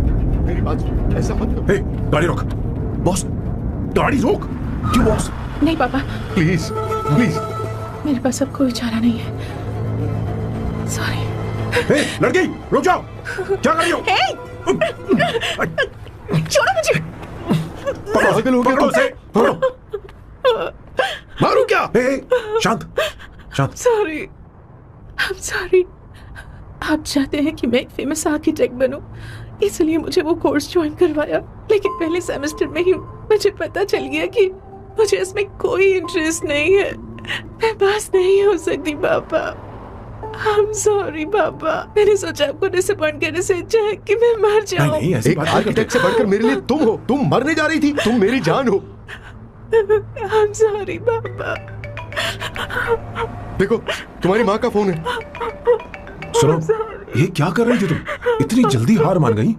मेरी बात सुन, ऐसा मत करो। हे, गाड़ी रोक। बॉस, गाड़ी रोक। क्यों बॉस? नहीं पापा, प्लीज प्लीज। मेरे पास अब कोई चारा नहीं है। सॉरी। हे, लड़की रुक जाओ। क्या कर रही हो? छोड़ो मुझे। पागल हो गया पकड़ो उसे, पकड़ो। मारू क्या? हे, शांत शांत। Sorry, I am sorry. आप चाहते हैं कि मैं एक फेमस आर्किटेक्ट बनूं, इसलिए मुझे वो कोर्स ज्वाइन करवाया, लेकिन पहले सेमेस्टर में ही मुझे पता चल गया कि मुझे इसमें कोई इंटरेस्ट नहीं है। मैं पास नहीं हो सकती पापा। आई एम सॉरी पापा। मैंने सोचा आपको डिसअपॉइंट करने से अच्छा है कि मैं मर जाऊं। नहीं, ऐसी एक बात नहीं आर्किटेक्ट से बढ़कर मेरे लिए तुम हो। तुम मरने जा रही थी, तुम मेरी जान हो। आई एम सॉरी पापा। देखो, तुम्हारी माँ का फोन है। सुनो, ये क्या कर रही थी तुम? इतनी जल्दी हार मान गई?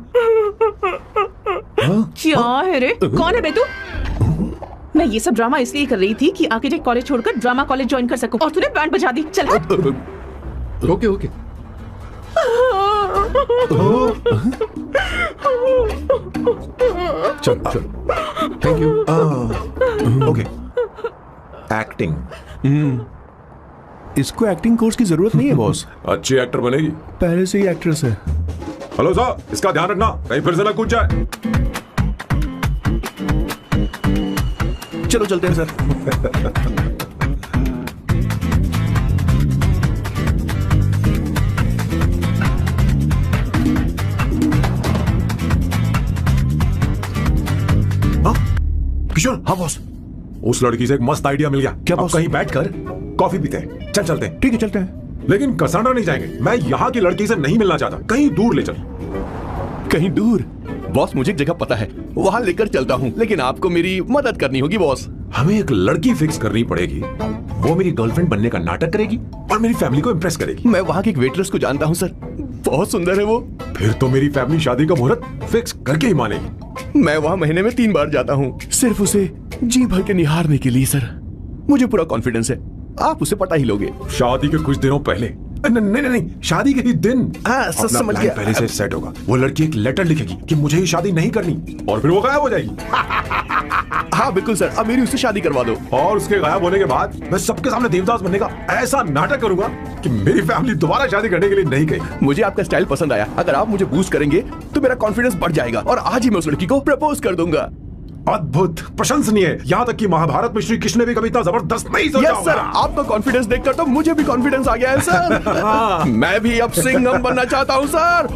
क्या है रे? कौन है बे तू? मैं ये सब ड्रामा इसलिए कर रही थी कि आर्किटेक्ट कॉलेज छोड़कर ड्रामा कॉलेज ज्वाइन कर सकूं, और तूने बैंड बजा दी। चल हट। Okay okay. चल चल। Thank you. Okay, acting. इसको एक्टिंग कोर्स की जरूरत नहीं है बॉस। अच्छी एक्टर बनेगी। पहले से ही एक्ट्रेस है। हेलो सर, इसका ध्यान रखना कहीं फिर से ना कूद जाए। चलो चलते हैं सर। किशोर। हाँ बॉस, उस लड़की से एक मस्त आइडिया मिल गया। क्या अब बॉस? कहीं बैठकर कॉफी पीते हैं। चल चलते हैं। ठीक है चलते हैं। लेकिन कसाना नहीं जाएंगे। मैं यहाँ की लड़की से नहीं मिलना चाहता, कहीं दूर ले चल। कहीं दूर? बॉस मुझे एक जगह पता है, वहां लेकर चलता हूँ, लेकिन आपको मेरी मदद करनी होगी बॉस। हमें एक लड़की फिक्स करनी पड़ेगी, वो मेरी गर्लफ्रेंड बनने का नाटक करेगी और मेरी फैमिली को इम्प्रेस करेगी। मैं वहाँ की एक वेटरेस को जानता हूँ सर, बहुत सुंदर है वो। फिर तो मेरी फैमिली शादी का मुहूर्त फिक्स करके ही मानेगी। मैं वहाँ महीने में 3 बार जाता हूँ, सिर्फ उसे जी भर के निहारने के लिए सर। मुझे पूरा कॉन्फिडेंस है आप उसे पटा ही लोगे। शादी के कुछ दिनों पहले, नहीं, शादी के ही दिन हाँ, समझ गया। पहले से सेट होगा। वो लड़की एक लेटर लिखेगी कि मुझे ही शादी नहीं करनी, और फिर वो गायब हो जाएगी। हाँ बिल्कुल सर, अब मेरी उससे शादी करवा दो। और उसके गायब होने के बाद मैं सबके सामने देवदास बनने का ऐसा नाटक करूंगा कि मेरी फैमिली दोबारा शादी करने के लिए नहीं कही। मुझे आपका स्टाइल पसंद आया। अगर आप मुझे बूस्ट करेंगे तो मेरा कॉन्फिडेंस बढ़ जाएगा और आज ही मैं उस लड़की को प्रपोज कर दूंगा। अद्भुत, प्रशंसनीय। यहाँ तक कि महाभारत में श्री कृष्ण ने भी कभी इतना जबरदस्त नहीं सोचा यस सर, आपका कॉन्फिडेंस देखकर तो मुझे भी कॉन्फिडेंस आ गया है सर। मैं भी अब सिंघम बनना चाहता हूँ सर।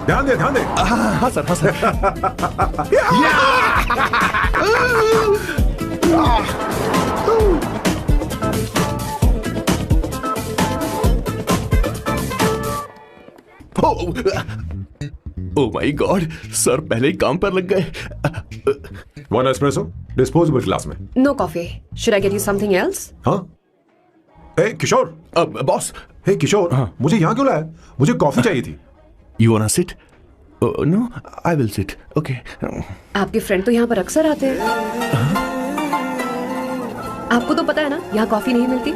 ध्यान दे। हाँ सर, हाँ sir. Oh my god, sir पहले ही काम पर लग गए। 1 एस्प्रेसो डिस्पोजेबल ग्लास में। No coffee. Should I get you something else? हाँ। ए किशोर। बॉस। हे किशोर, हाँ। मुझे यहाँ क्यों लाया? मुझे कॉफी चाहिए थी। You want sit? No, I will sit. Okay. आपके फ्रेंड तो यहाँ पर अक्सर आते हैं। आपको तो पता है ना यहाँ कॉफी नहीं मिलती।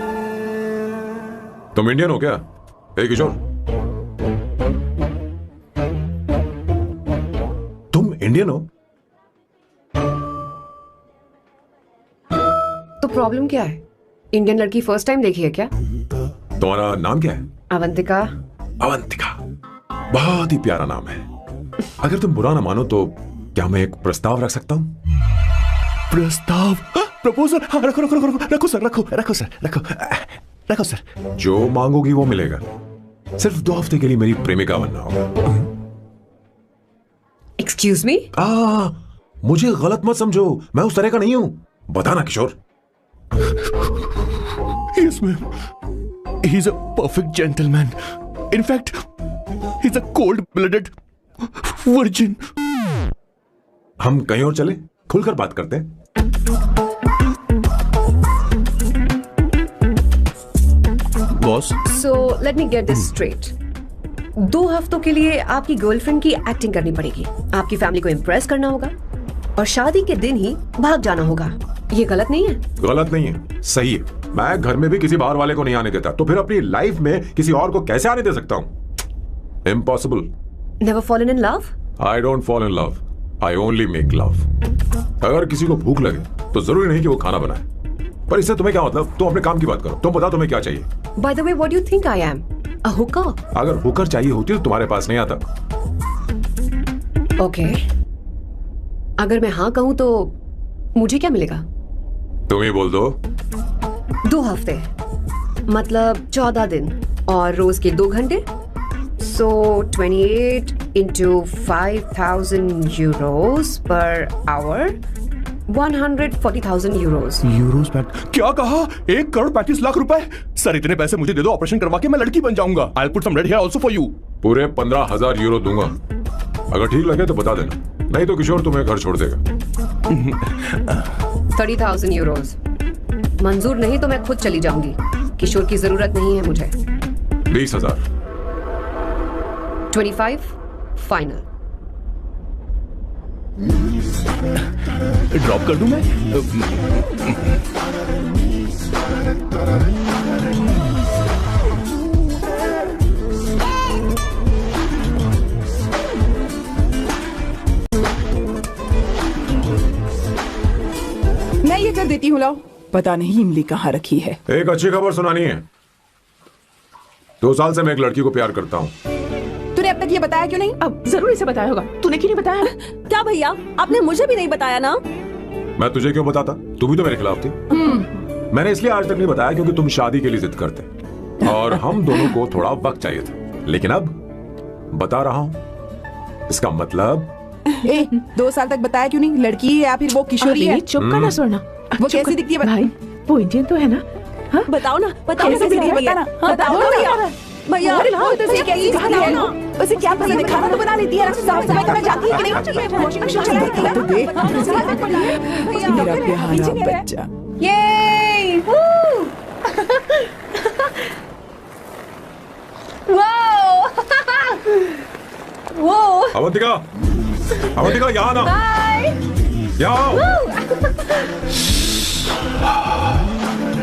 तुम इंडियन हो क्या? हे किशोर, तुम इंडियन हो? तो प्रॉब्लम क्या है? इंडियन लड़की फर्स्ट टाइम देखी है क्या? तुम्हारा नाम क्या है? अवंतिका। अवंतिका, बहुत ही प्यारा नाम है। अगर तुम बुरा ना मानो तो क्या मैं एक प्रस्ताव रख सकता हूँ? प्रस्ताव? प्रपोजल? हाँ, रखो सर। जो मांगोगी वो मिलेगा। सिर्फ 2 हफ्ते के लिए मेरी प्रेमिका बनना होगा। Excuse me? मुझे गलत मत समझो, मैं उस तरह का नहीं हूं। बताना किशोर। Yes, ma'am. He's a perfect gentleman. In fact, he's a cold-blooded virgin. हम कहीं और चले, खुलकर बात करते हैं। Boss. So let me get this straight. 2 हफ्तों के लिए आपकी गर्लफ्रेंड की एक्टिंग करनी पड़ेगी, आपकी फैमिली को इम्प्रेस करना होगा और शादी के दिन ही भाग जाना होगा। ये गलत नहीं है? गलत नहीं है, सही है। मैं घर में भी किसी बाहर वाले को नहीं आने देता, तो फिर अपनी लाइफ में किसी और को कैसे आने दे सकता हूँ? Impossible. Never fallen in love? I don't fall in love, I only make love. अगर किसी को भूख लगे तो जरूरी नहीं कि वो खाना बनाए, पर इससे तुम्हें क्या मतलब? तुम अपने काम की बात करो। तुम बताओ तुम्हें क्या चाहिए? By the way, what do you think I am? A hooker? अगर हुकर चाहिए होती तो तुम्हारे पास नहीं आता। Okay. अगर मैं हाँ कहूँ तो मुझे क्या मिलेगा? तुम ही बोल दो। 2 हफ्ते मतलब 14 दिन और रोज के 2 घंटे। So 28 into 5,000 euros per hour, 140,000 euros. Euros pack? क्या कहा? 1,35,00,000 रुपए? सर इतने पैसे मुझे दे दो, ऑपरेशन करवा के मैं लड़की बन जाऊंगा। I'll put some red hair also for you. पूरे 15,000 यूरो दूंगा। अगर ठीक लगे तो बता देना, नहीं तो किशोर तुम्हें घर छोड़ देगा। 30,000 euros. मंजूर नहीं तो मैं खुद चली जाऊंगी। किशोर की जरूरत नहीं है मुझे। 20,000। 25 फाइनल। ड्रॉप कर दूं मैं? लेती हूँ, लाओ। पता नहीं इमली कहाँ रखी है। एक अच्छी खबर सुनानी है। 2 साल से मैं एक लड़की को प्यार करता हूँ। तूने अब तक ये बताया क्यों नहीं? अब जरूर इसे बताया होगा। तूने क्यों नहीं बताया? क्या भैया, आपने मुझे भी नहीं बताया ना? मैं तुझे क्यों बताता? तू भी तो मेरे खिलाफ थी। मैंने इसलिए आज तक नहीं बताया क्योंकि तुम शादी के लिए जिद करते और हम दोनों को थोड़ा वक्त चाहिए था। लेकिन अब बता रहा हूँ। इसका मतलब 2 साल तक बताया क्यों नहीं? लड़की है या फिर वो किशोरी है? चुप करना सोना। वो कैसी दिखती है? भाई वो इंडियन तो है ना? हाँ? बताओ ना, बताओ ना, कैसी दिखती है? बताना। बताओ ना भैया। भैया उसे कैसी दिखती है ना? उसे क्या पसंद है? खाना तो बना लेती है, साफ सफाई करना जानती है कि नहीं? वॉशिंग मशीन चलाती है तो देख। मेरा प्यारा बच्चा। ये वाओ वो अवंतिका, अवंतिका यहाँ ना, यहाँ आओ।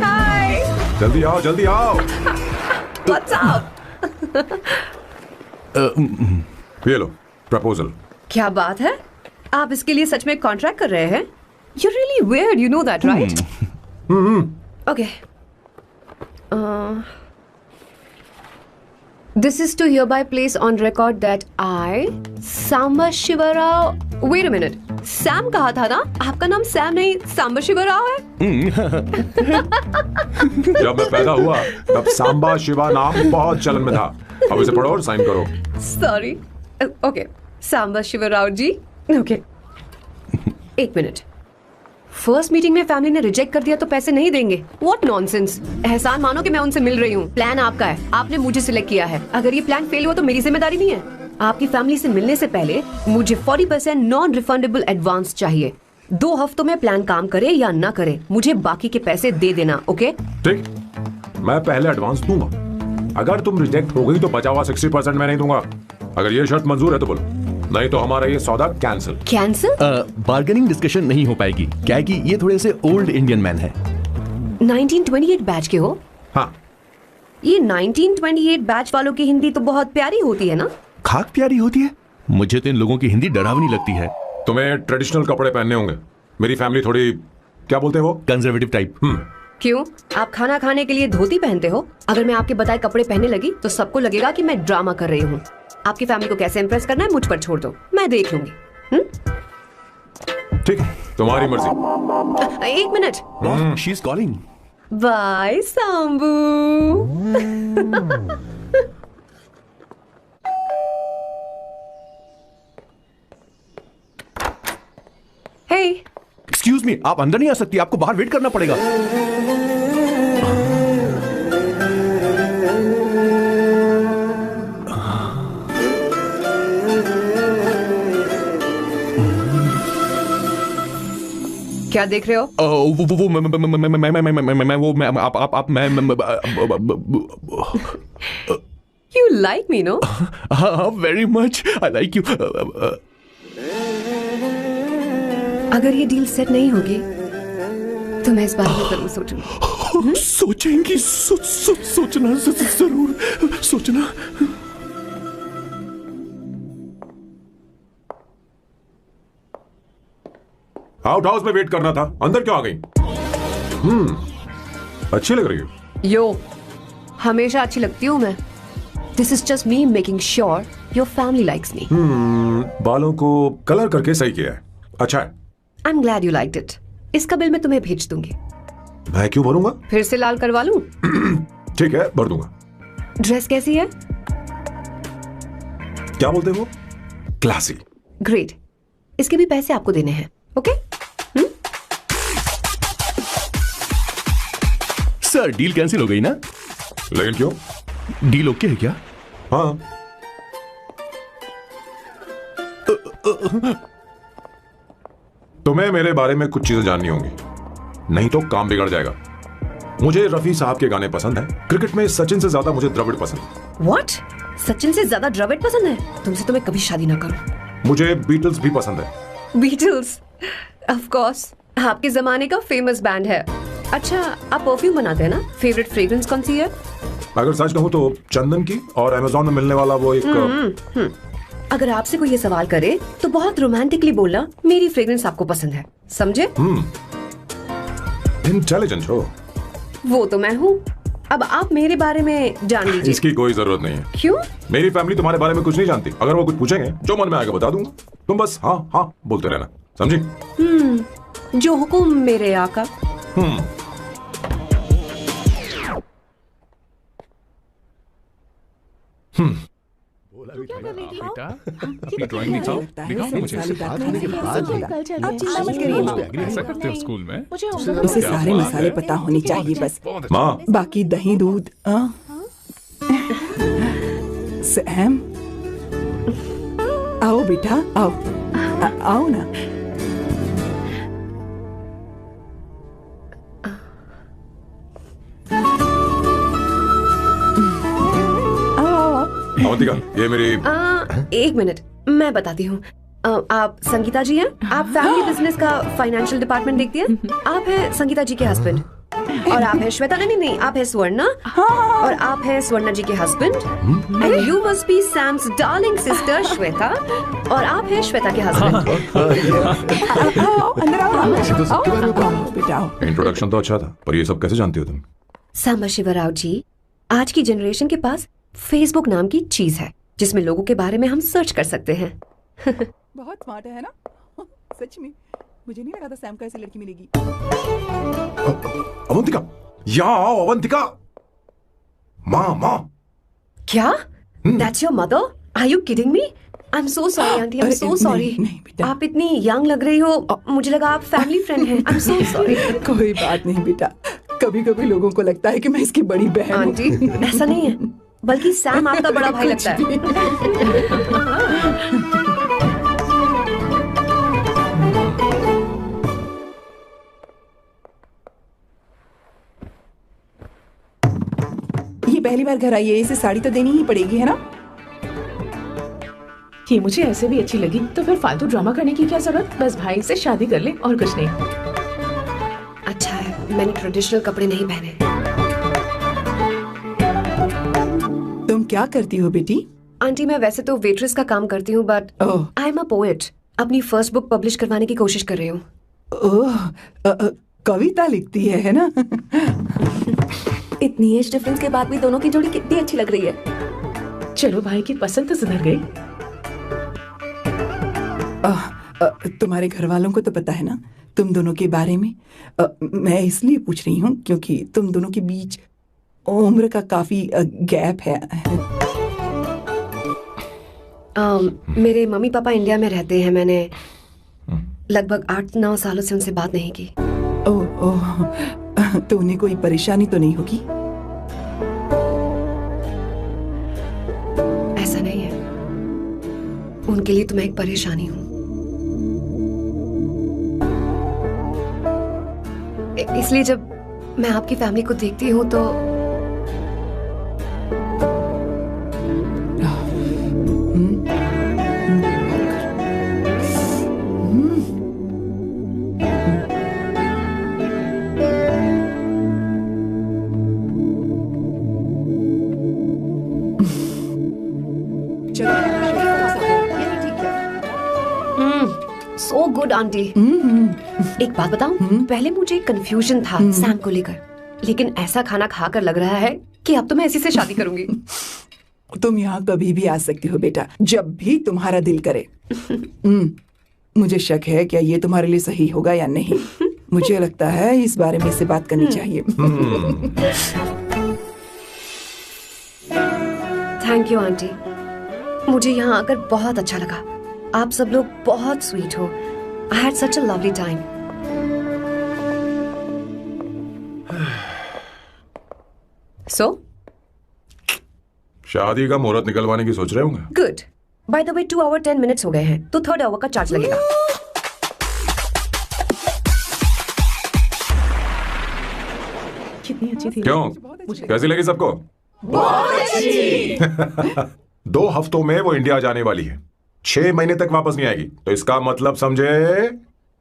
हाय, जल्दी आओ, जल्दी आओ। What's up? ये लो प्रपोजल। क्या बात है, आप इसके लिए सच में कॉन्ट्रैक्ट कर रहे हैं? You're really weird, you know that, right? Okay. This is to hereby place on record that I, Samba Shiva Rao. Wait a minute. Sam कहा था ना? आपका नाम सैम नहीं सांबा शिवा राव है? जब मैं पैदा हुआ तब सांबा शिवा नाम बहुत चलन में था। अब इसे पढ़ो और साइन करो। Sorry. Okay. Samba Shiva Rao ji. Okay. 1 minute. First meeting में फैमिली ने रिजेक्ट कर दिया तो पैसे नहीं देंगे? What nonsense. एहसान मानो कि मैं उनसे मिल रही हूँ। प्लान आपका है, आपने मुझे सिलेक्ट किया है। अगर ये प्लान फेल हुआ तो मेरी जिम्मेदारी नहीं है। आपकी फैमिली से मिलने से पहले मुझे 40% नॉन रिफंडेबल एडवांस चाहिए। 2 हफ्तों में प्लान काम करे या ना करे, मुझे बाकी के पैसे दे देना। ओके? ठीक, मैं पहले एडवांस दूंगा। अगर तुम रिजेक्ट हो गई तो बचा हुआ 60% मैं नहीं दूंगा। अगर ये शर्त मंजूर है तो बोलो, नहीं तो हमारा ये सौदा कैंसिल। कैंसिल? बार्गेनिंग डिस्कशन नहीं हो पाएगी। क्या है कि ये थोड़े से ओल्ड इंडियन मैन है। 1928 बैच के हो? हाँ। ये 1928 बैच वालों की हिंदी तो बहुत प्यारी होती है ना? खाक प्यारी होती है? मुझे तो इन लोगों की हिंदी डरावनी लगती है। तुम्हें ट्रेडिशनल कपड़े पहनने होंगे। मेरी फैमिली थोड़ी, क्या बोलते हैं वो, कंजर्वेटिव टाइप। क्यों? आप खाना खाने के लिए धोती पहनते हो? अगर मैं आपके बताए कपड़े पहनने लगी तो सबको लगेगा कि मैं ड्रामा कर रही हूँ। आपकी फैमिली को कैसे इम्प्रेस करना है मुझ पर छोड़ दो, मैं देख लूंगी। ठीक, तुम्हारी मर्जी। 1 minute. She is calling. Bye Sambu. Hey, excuse me, आप अंदर नहीं आ सकती, आपको बाहर वेट करना पड़ेगा। क्या देख रहे हो? You like me, no? Very much. I like you. अगर ये डील सेट नहीं होगी तो मैं इस बारे में जरूर सोचूंगी। सोचेंगी, सोचना जरूर सोचना। आउट हाउस में वेट करना था, अंदर क्यों आ गई? अच्छी लग रही हो। यो, हमेशा अच्छी लगती हूँ मैं। This is just me making sure your family likes me. बालों को कलर करके सही किया है, अच्छा है। I'm glad you liked it. इसका बिल मैं तुम्हें भेज दूंगी। मैं क्यों भरूंगा? फिर से लाल करवा लूं? ठीक है, भर दूंगा। ड्रेस कैसी है? क्या बोलते हो? क्लासी। ग्रेट। इसके भी पैसे आपको देने हैं, ओके? सर, डील कैंसिल हो गई ना? लेकिन क्यों? डील ओके है क्या? हाँ। तुम्हें मेरे बारे में कुछ चीजें जाननी होंगी, नहीं तो काम बिगड़ जाएगा। मुझे रफी साहब के गाने पसंद हैं। क्रिकेट में सचिन से ज्यादा मुझे द्रविड़ पसंद है। What? सचिन से ज्यादा द्रविड़ पसंद है? तुमसे तो मैं कभी शादी ना करूं। मुझे बीटल्स भी पसंद है। बीटल्स? ऑफ कोर्स, आपके जमाने का फेमस बैंड है। अच्छा, आप परफ्यूम बनाते हैं ना? फेवरेट फ्रेग्रेंस कौन सी है? अगर सच कहूं तो चंदन की, और अमेज़न में मिलने वाला वो एक अगर आपसे कोई ये सवाल करे तो बहुत रोमांटिकली बोलना मेरी फ्रेग्रेंस आपको पसंद है, समझे? इंटेलिजेंट हो। वो तो मैं हूँ। अब आप मेरे बारे में जान लीजिए। इसकी कोई जरूरत नहीं है। क्यों? मेरी फैमिली तुम्हारे बारे में कुछ नहीं जानती। अगर वो कुछ पूछेंगे जो मन में आएगा बता दूंगा, तुम बस हाँ हाँ बोलते रहना, समझी? जो हुकुम मेरे आका। बेटा अपनी ड्राइंग दिखाओ, दिखाओ ना मुझे। बात होने के बाद भी ऐसा करते हो स्कूल में? उसे सारे मसाले पता होने चाहिए बस। माँ, बाकी दही दूध सैम, आओ बेटा आओ, आओ ना। अवंतिका, ये मेरी एक मिनट, मैं बताती हूँ। आप संगीता जी हैं? आप फैमिली बिजनेस का फाइनेंशियल डिपार्टमेंट देखती हैं? आप हैं संगीता जी के हस्बैंड। और आप हैं श्वेता। नहीं, आप हैं स्वर्णा। और आप हैं स्वर्णा जी के husband. And you must be Sam's darling sister Shweta. और आप हैं श्वेता के हस्बैंड। आओ अंदर आओ बेटा। इंट्रोडक्शन तो अच्छा था, पर ये सब कैसे जानती हो तुम? सांबा शिवराव जी, आज की जनरेशन के पास फेसबुक नाम की चीज है जिसमें लोगों के बारे में हम सर्च कर सकते हैं। बहुत स्मार्ट है ना? सच में मुझे नहीं लगा था सैम को ऐसी लड़की मिलेगी। अवंतिका, यहाँ आओ अवंतिका। माँ। क्या? That's your mother? Are you kidding me? I'm so sorry, auntie. I'm so sorry. नहीं बेटा, आप इतनी यंग लग रही हो, मुझे लगा आप फैमिली फ्रेंड हैं। I'm so sorry. कोई बात नहीं बेटा। कभी कभी लोगों को लगता है कि मैं इसकी बड़ी बहन हूँ। आंटी, ऐसा नहीं है, बल्कि सैम आपका बड़ा भाई लगता है। ये पहली बार घर आई है, इसे साड़ी तो देनी ही पड़ेगी, है ना? ये मुझे ऐसे भी अच्छी लगी, तो फिर फालतू ड्रामा करने की क्या जरूरत? बस भाई से शादी कर ले और कुछ नहीं। अच्छा है मैंने ट्रेडिशनल कपड़े नहीं पहने। तुम क्या करती हो बेटी? आंटी, मैं वैसे तो वेट्रेस का काम करती हूँ, but I am a poet. अपनी फर्स्ट बुक पब्लिश करवाने की कोशिश कर रही हूँ। कविता लिखती है ना? इतनी एज डिफरेंस के बाद भी दोनों की जोड़ी कितनी अच्छी लग रही है। चलो भाई की पसंद तो सुधर गई। तुम्हारे घर वालों को तो पता है ना तुम दोनों के बारे में? मैं इसलिए पूछ रही हूँ क्योंकि तुम दोनों के बीच उम्र का काफी गैप है। मेरे मम्मी पापा इंडिया में रहते हैं। मैंने लगभग 8-9 सालों से उनसे बात नहीं की। ओह, तो उन्हें कोई परेशानी तो नहीं होगी? ऐसा नहीं है, उनके लिए तो मैं एक परेशानी हूँ। इसलिए जब मैं आपकी फैमिली को देखती हूँ तो सो गुड आंटी। एक बात बताऊं, पहले मुझे कंफ्यूजन था सैम को लेकर, लेकिन ऐसा खाना खाकर लग रहा है कि अब तो मैं इसी से शादी करूंगी। तुम यहाँ कभी भी आ सकती हो बेटा, जब भी तुम्हारा दिल करे। मुझे शक है क्या ये तुम्हारे लिए सही होगा या नहीं। मुझे लगता है इस बारे में इससे बात करनी चाहिए। थैंक यू आंटी, मुझे यहाँ आकर बहुत अच्छा लगा। आप सब लोग बहुत स्वीट हो। I had such a lovely time. So शादी का मुहूर्त निकलवाने की सोच रहे होंगे। Good. By the way 2 hour 10 minutes हो गए हैं, तो 3rd आवर का चार्ज लगेगा। कितनी अच्छी थी। क्यों, कैसी लगी सबको? बहुत अच्छी। 2 हफ्तों में वो इंडिया जाने वाली है, 6 महीने तक वापस नहीं आएगी, तो इसका मतलब समझे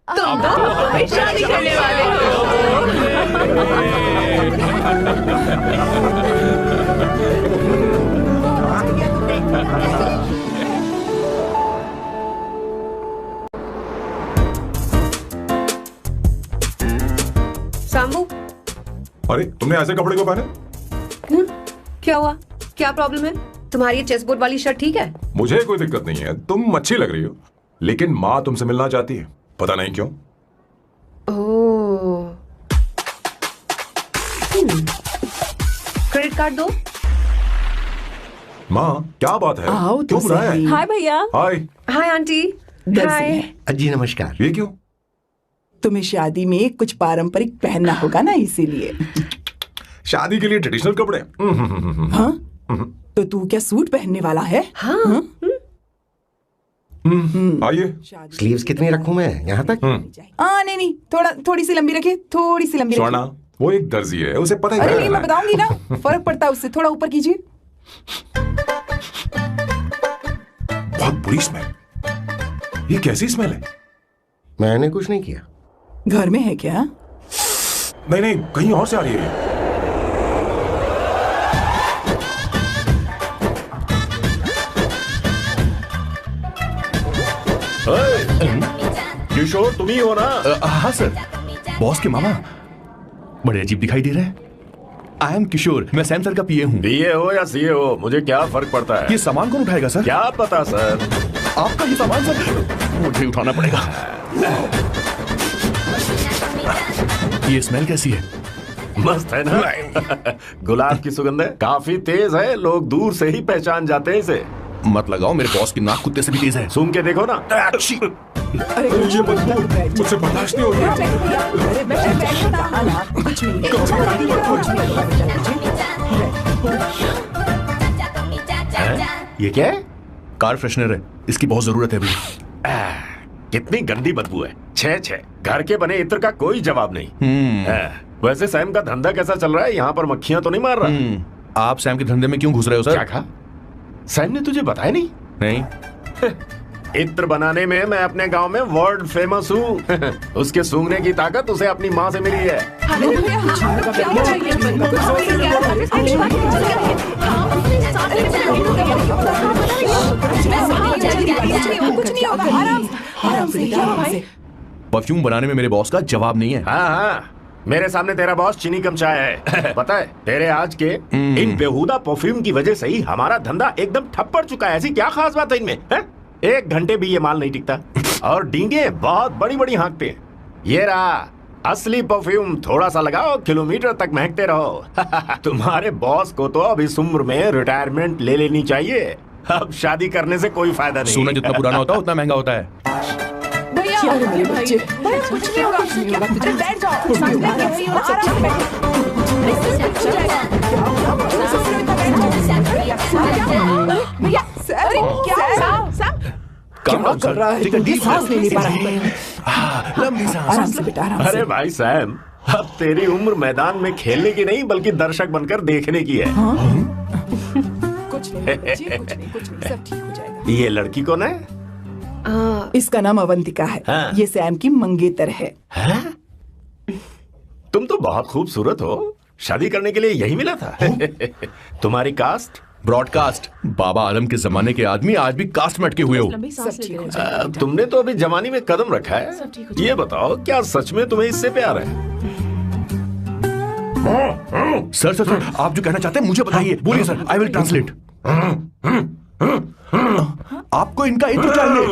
तुम तो शादी करने वाले हो। शंभू, अरे तुमने ऐसे कपड़े को पहने? क्या हुआ? क्या प्रॉब्लम है? तुम्हारी ये चेस बोर्ड वाली शर्ट ठीक है? मुझे कोई दिक्कत नहीं है, तुम अच्छी लग रही हो, लेकिन माँ तुमसे मिलना चाहती है, पता नहीं क्यों। ओह, क्रेडिट कार्ड दो। माँ क्या बात है? आओ तो क्यों बुलाया है? सही। हाय भैया। हाय। Hi aunty. दर्जी हाय। है। जी नमस्कार। ये क्यों? तुम्हें शादी में कुछ पारंपरिक पहनना होगा ना, इसीलिए। शादी के लिए ट्रेडिशनल कपड़े? हाँ? तो तू क्या सूट पहनने वाला है? हाँ। आइए। स्लीव्स कितनी रखूं मैं? यहाँ तक? नहीं, थोड़ी सी लंबी रखे, थोड़ी सी लंबी स्वर्णा, वो एक दर्जी है, उसे पता ही अरे क्या नहीं, करना मैं है। बताऊंगी ना, फर्क पड़ता है उससे। थोड़ा ऊपर कीजिए। बहुत बुरी स्मेल। ये कैसी स्मेल है? मैंने कुछ नहीं किया। घर में है क्या? नहीं, कहीं और से आ रही है। किशोर तुम ही हो ना? हाँ सर, बॉस के मामा बड़े अजीब दिखाई दे रहे हैं। आई एम किशोर, मैं सैम सर का पीए हूँ। बीए हो या सीए हो, मुझे क्या फर्क पड़ता है? ये सामान कौन उठाएगा सर? क्या पता सर। आपका ये सामान सर मुझे उठाना पड़ेगा। ये स्मेल कैसी है? मस्त है ना? गुलाब की सुगंध है, काफी तेज है, लोग दूर से ही पहचान जाते हैं इसे। मत लगाओ, मेरे बॉस की नाक कुत्ते से भी तेज है। सूंघ के देखो ना। अरे ये मुझसे बर्दाश्त नहीं हो रही। कुछ नहीं। ये क्या है? कार फ्रेशनर है, इसकी बहुत जरूरत है अभी। कितनी गंदी बदबू है। छे घर के बने इत्र का कोई जवाब नहीं। वैसे सैम का धंधा कैसा चल रहा है? यहाँ पर मक्खियां तो नहीं मार रहा? आप सैम के धंधे में क्यों घुस रहे हो सर? क्या कहा? सैम ने तुझे बताया नहीं? नहीं। इत्र बनाने में मैं अपने गांव में वर्ल्ड फेमस हूँ। उसके सूंघने की ताकत उसे अपनी माँ से मिली है। परफ्यूम बनाने में मेरे बॉस का जवाब नहीं है। हाँ, मेरे सामने तेरा बॉस चीनी कम चाय है। पता है, तेरे आज के इन बेहुदा परफ्यूम की वजह से ही हमारा धंधा एकदम ठप पड़ चुका है। ऐसी क्या खास बात है इनमें? है? 1 घंटे भी ये माल नहीं टिकता और डींगे बहुत बड़ी बड़ी हाँकते हैं। ये रहा असली परफ्यूम, थोड़ा सा लगाओ, किलोमीटर तक महकते रहो। तुम्हारे बॉस को तो अब इस उम्र में रिटायरमेंट ले लेनी चाहिए। अब शादी करने से कोई फायदा नहीं। सोना जितना पुराना होता है उतना महंगा होता है। क्या है मेरे बच्चे? कुछ नहीं होगा, कुछ नहीं होगा। तुझे बैठ जाओ। कुछ नहीं होगा। भैया, अरे क्या कर रहा है? तू सांस नहीं ले पा रहा है। लंबी सांस। आराम से बेटा, आराम से। अरे भाई सैम, अब तेरी उम्र मैदान में खेलने की नहीं बल्कि दर्शक बनकर देखने की है। कुछ नहीं बच्चे, कुछ नहीं, सब ठीक हो जाएगा। ये लड़की कौन है? इसका नाम अवंतिका है। हाँ। ये सैम की मंगेतर है। तुम तो बहुत खूबसूरत हो, शादी करने के लिए यही मिला था। तुम्हारी कास्ट? ब्रॉडकास्ट। बाबा आलम के जमाने के आदमी आज भी कास्ट में अटके हुए हो। सब ठीक हो जाएगा। तुमने तो अभी जवानी में कदम रखा है। ये बताओ, क्या सच में तुम्हें इससे प्यार है? सर सर सर, आप जो कहना चाहते हैं मुझे बताइए। बोलिए सर, आई विल ट्रांसलेट। आपको इनका इत्र चाहिए।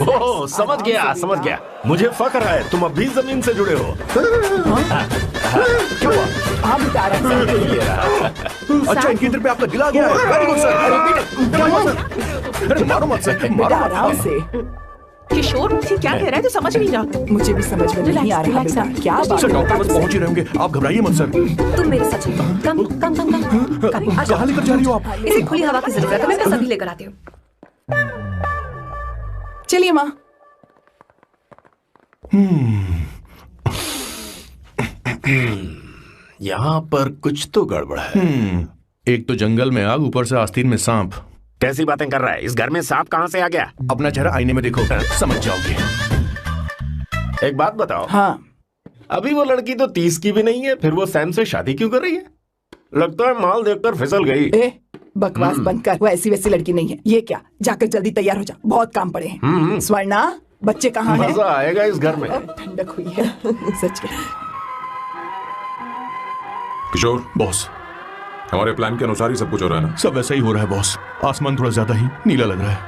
ओह, समझ गया। मुझे फख्र है, तुम अब भी जमीन से जुड़े हो। क्या हुआ? हाँ बेटा, आराम से। अच्छा, इनके इत्र पे आपका दिल आ गया है। Very good sir. क्या हुआ सर? अरे मारो मत सर, बेटा आराम से। किशोर मुझे क्या कह रहा है तो समझ नहीं रहा। मुझे भी समझ में नहीं आ रहा बेटा, क्या बात सर डॉक्टर बस पहुंच ही रहे होंगे, आप घबराइए मत सर। तुम मेरे साथ चलो। कम कम कम कम कम। आ जाओ। कहाँ लेकर जा रही हो आप? इसे खुली हवा की जरूरत है, मैं इसका सभी लेकर आती हूँ। चलिए माँ। यहाँ पर कुछ तो गड़बड़ है। एक तो जंगल में आग, ऊपर से आस्तीन में सांप। कैसी बातें कर रहा है? इस घर में सांप कहाँ से आ गया? अपना चेहरा आईने में देखो, समझ जाओगे। एक बात बताओ। हाँ, अभी वो लड़की तो 30 की भी नहीं है, फिर वो सैम से शादी क्यों कर रही है? लगता है माल देखकर फिसल गई। ए बकवास बंद कर, वो ऐसी वैसी लड़की नहीं है। ये क्या, जाकर जल्दी तैयार हो जा, बहुत काम पड़े हैं। स्वर्णा, बच्चे कहाँ हैं? मजा आएगा इस घर में। अब ठंडक हुई है। सच है। किशोर, बॉस, हमारे प्लान के अनुसार ही सब कुछ हो रहा है ना? सब वैसा ही हो रहा है बॉस। आसमान थोड़ा ज्यादा ही नीला लग रहा है।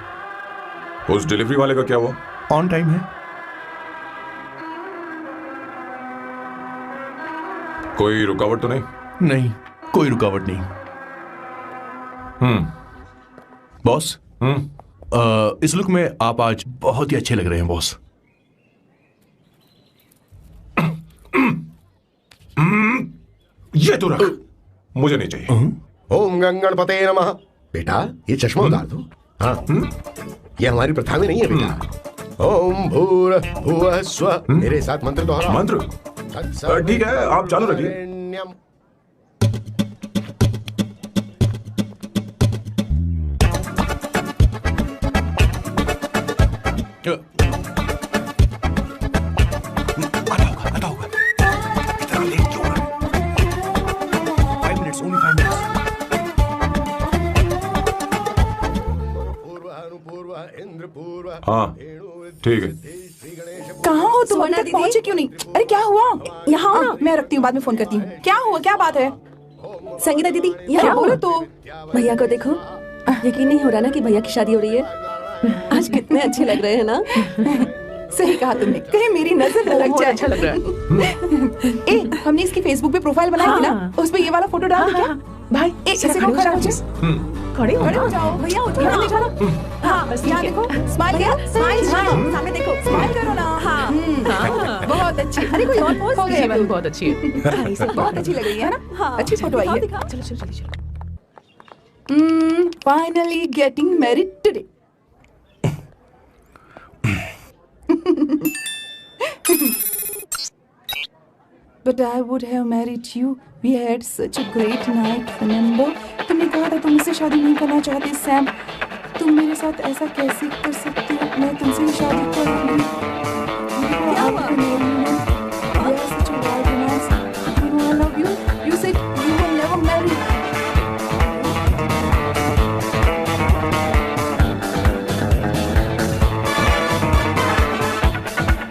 उस डिलीवरी वाले का क्या हुआ? ऑन टाइम है। कोई रुकावट तो नहीं? नहीं, कोई रुकावट नहीं। बॉस, इस लुक में आप आज बहुत ही अच्छे लग रहे हैं बॉस। ये तो रख, मुझे नहीं चाहिए। ओम गंगणपते नमः। बेटा ये चश्मा उतार दो। हाँ, ये हमारी प्रथा में नहीं है बेटा। ओम भूर्भुवः स्वः। मेरे साथ मंत्र दोहराओ। मंत्र? ठीक है, आप चालू रखिए। हाँ ठीक है। कहाँ हो तुम? अभी तक पहुँचे क्यों नहीं? अरे क्या हुआ? यहाँ आओ ना, मैं रखती हूँ, बाद में फोन करती हूँ। क्या हुआ, क्या बात है? संगीता दीदी क्या बोलो तो? भैया को देखो, यकीन नहीं हो रहा ना कि भैया की शादी हो रही है। आज कितने अच्छे लग रहे हैं ना। सही कहा तुमने, कहीं मेरी नजर न लग जाए। अच्छा लग रहा है। ए, हमने इसकी फेसबुक पे प्रोफाइल बनाई थी ना, उसमें ये वाला फोटो डाल दो क्या? भाई इसे को खड़ा हो जाओ। खड़े हो जाओ भैया, उठ के ले जाना। हाँ बस यहाँ देखो, स्माइल किया, स्माइल सामने देखो, स्माइल करो ना। हाँ बहुत अच्छी। अरे कोई और पोज हो गया? बहुत अच्छी है, बहुत अच्छी लग रही है ना। अच्छी फोटो आई है। चलो चलो चलो। Finally getting married today. But I would have married you. We had such a great night. Remember? तुमने कहा था तुम मुझसे शादी नहीं करना चाहते सैम। तुम मेरे साथ ऐसा कैसे कर सकते हो? मैं तुमसे ही शादी करूंगी। क्या हुआ? We are such a wild romance. You know I love you. You said you will never marry.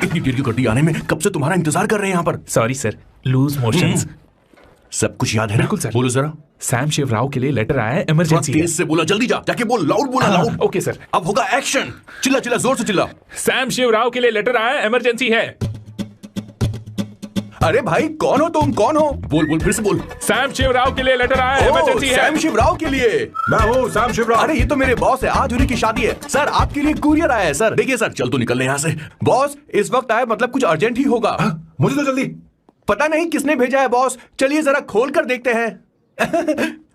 इतनी देर की गड्डी आने में कब से तुम्हारा इंतजार कर रहे हैं यहाँ पर। Sorry sir, loose motions. सब कुछ याद है ना? बिल्कुल सर। बोलो जरा। सैम शिवराव के लिए लेटर आया है, इमरजेंसी। तेज से बोला, जल्दी जा, जाके बोल, लाउड बोला, लाउड। Okay sir. अब होगा एक्शन। चिल्ला चिल्ला, जोर से चिल्ला। सैम शिवराव के लिए लेटर आया है, इमरजेंसी है। अरे भाई कौन हो तुम, कौन हो? बोल बोल, फिर से बोल। सैम शिवराव के लिए लेटर आया है, इमरजेंसी है। सैम शिवराव के लिए? मैं हूँ सैम शिवराव। अरे ये तो मेरे बॉस है, आज उन्हीं की शादी है। सर आपके लिए कुरियर आया है सर। देखिए सर, चल तो निकलने यहाँ से। बॉस इस वक्त आए, मतलब कुछ अर्जेंट ही होगा। मुझे तो जल्दी। पता नहीं किसने भेजा है बॉस, चलिए जरा खोल कर देखते हैं।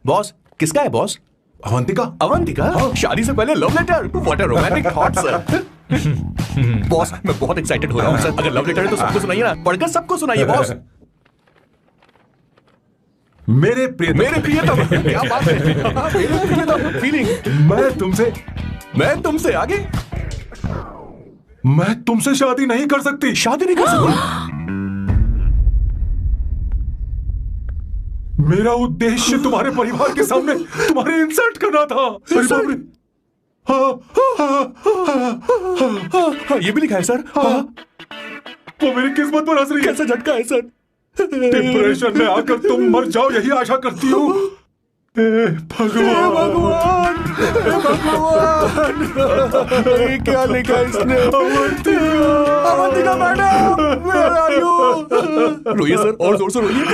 बॉस किसका है बॉस? अवंतिका। अवंतिका? शादी से पहले love letter? What a romantic thought sir. Boss मैं बहुत एक्साइटेड हो रहा हूँ सर। अगर लव लेटर है तो सबको सुनाइए ना, पढ़कर सबको सुनाइए बॉस। मेरे प्रियतम, क्या बात है। मेरे प्रियतम, फीलिंग। मैं तुमसे आगे। मैं तुमसे शादी नहीं कर सकती। शादी नहीं कर सकती? मेरा उद्देश्य तुम्हारे परिवार के सामने तुम्हारे इंसल्ट करना था। ये भी लिखा है सर। वो मेरी किस्मत पर हंस रही है। कैसा झटका है सर। डिप्रेशन में आकर तुम मर जाओ, यही आशा करती हूँ। भगवान, ये क्या लिखा इसने? Avantika madam, where are you? रोइए सर, और जोर से रोइए।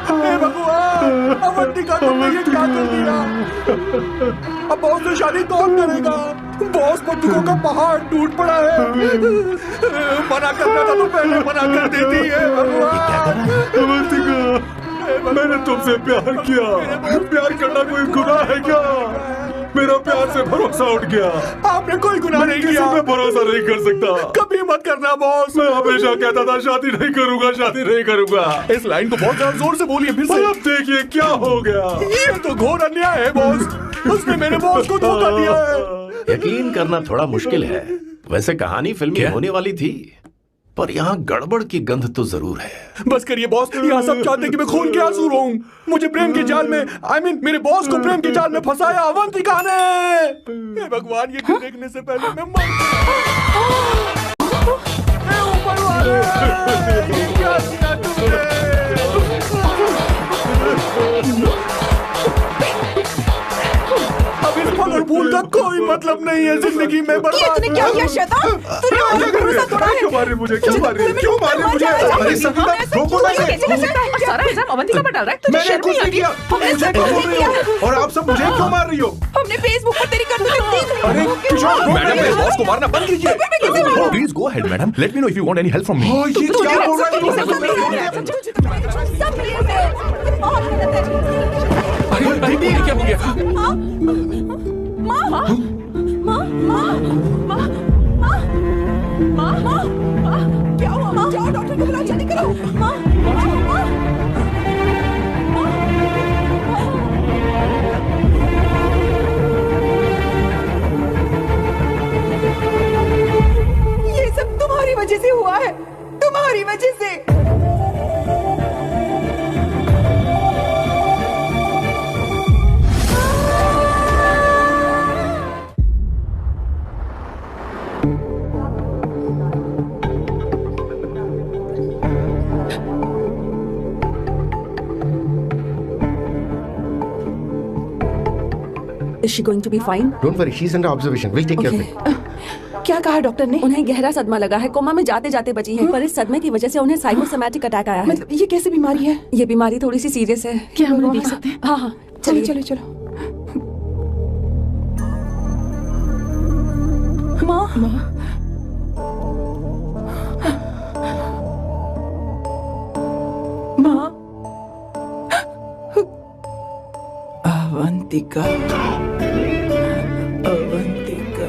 हे भगवान, अवंतिका तुमने ये क्या कर दिया? अब बॉस से शादी कौन करेगा? बॉस पर दुखों का पहाड़ टूट पड़ा है। मना करना था तो पहले मना कर देती है। भगवान, अवंतिका, मैंने तुमसे प्यार किया। प्यार करना कोई गुनाह है क्या? मेरा प्यार से भरोसा उठ गया। आपने कोई गुनाह नहीं किया। मैं भरोसा नहीं कर सकता। कभी मत करना बॉस। मैं हमेशा कहता था शादी नहीं करूंगा, शादी नहीं करूंगा। इस लाइन को बहुत ज्यादा जोर से बोलिए फिर से। अब देखिए क्या हो गया। ये तो घोर अन्याय है बॉस। उसने मेरे बॉस को धोखा दिया है। यकीन करना थोड़ा मुश्किल है। वैसे कहानी फिल्मी होने वाली थी, पर यहाँ गड़बड़ की गंध तो जरूर है। बस करिए बॉस, यहाँ सब चाहते हैं कि मैं खून के आंसू रोऊं। मुझे प्रेम के जाल में, मेरे बॉस को प्रेम के जाल में फंसाया अवंतिका ने। हे भगवान, ये देखने से पहले मैं मर। ऊपर वाले, ये क्या किया तुमने? मतलब नहीं है जिंदगी में बर्बाद। तूने क्या किया शैतान? तूने मुझे भरोसा तोड़ा है। क्यों मार रही मुझे? क्यों मार रही? क्यों मार रही मुझे? अरे संगीता, रोको ना इसे। सारा इल्जाम अवंतिका पर डाल रहा है। तुझे मैंने शर्म कुछ नहीं नहीं आती? किया। तुम मुझे क्यों बोल रही हो? और आप सब मुझे क्यों मार रही हो? हमने फेसबुक पर तेरी करतूतें देख ली। अरे किशोर, मैडम मेरे बॉस को मारना बंद कीजिए। Please go ahead madam, let me know if you want any help from me. ये क्या बोल रहा है? सब मिले थे। बहुत गलत है। अरे ये क्या हो गया? माँ माँ माँ माँ माँ माँ माँ माँ क्या हुआ? माँ जाओ डॉक्टर को बुलाओ, जल्दी करो। माँ माँ ये सब तुम्हारी वजह से हुआ है, तुम्हारी वजह से। Is she going to be fine? Don't worry, she's under observation. We'll take care of it. क्या कहा डॉक्टर ने? उन्हें गहरा सदमा लगा है, कोमा में जाते जाते बची है, पर इस सदमे की वजह से उन्हें साइकोसोमैटिक अटैक आया है। मतलब ये कैसी बीमारी है? ये बीमारी थोड़ी सी सीरियस है। क्या हम देख सकते हैं? हाँ हाँ चलो चलिए। चलो चलो। माँ माँ अवंतिका अवंतिका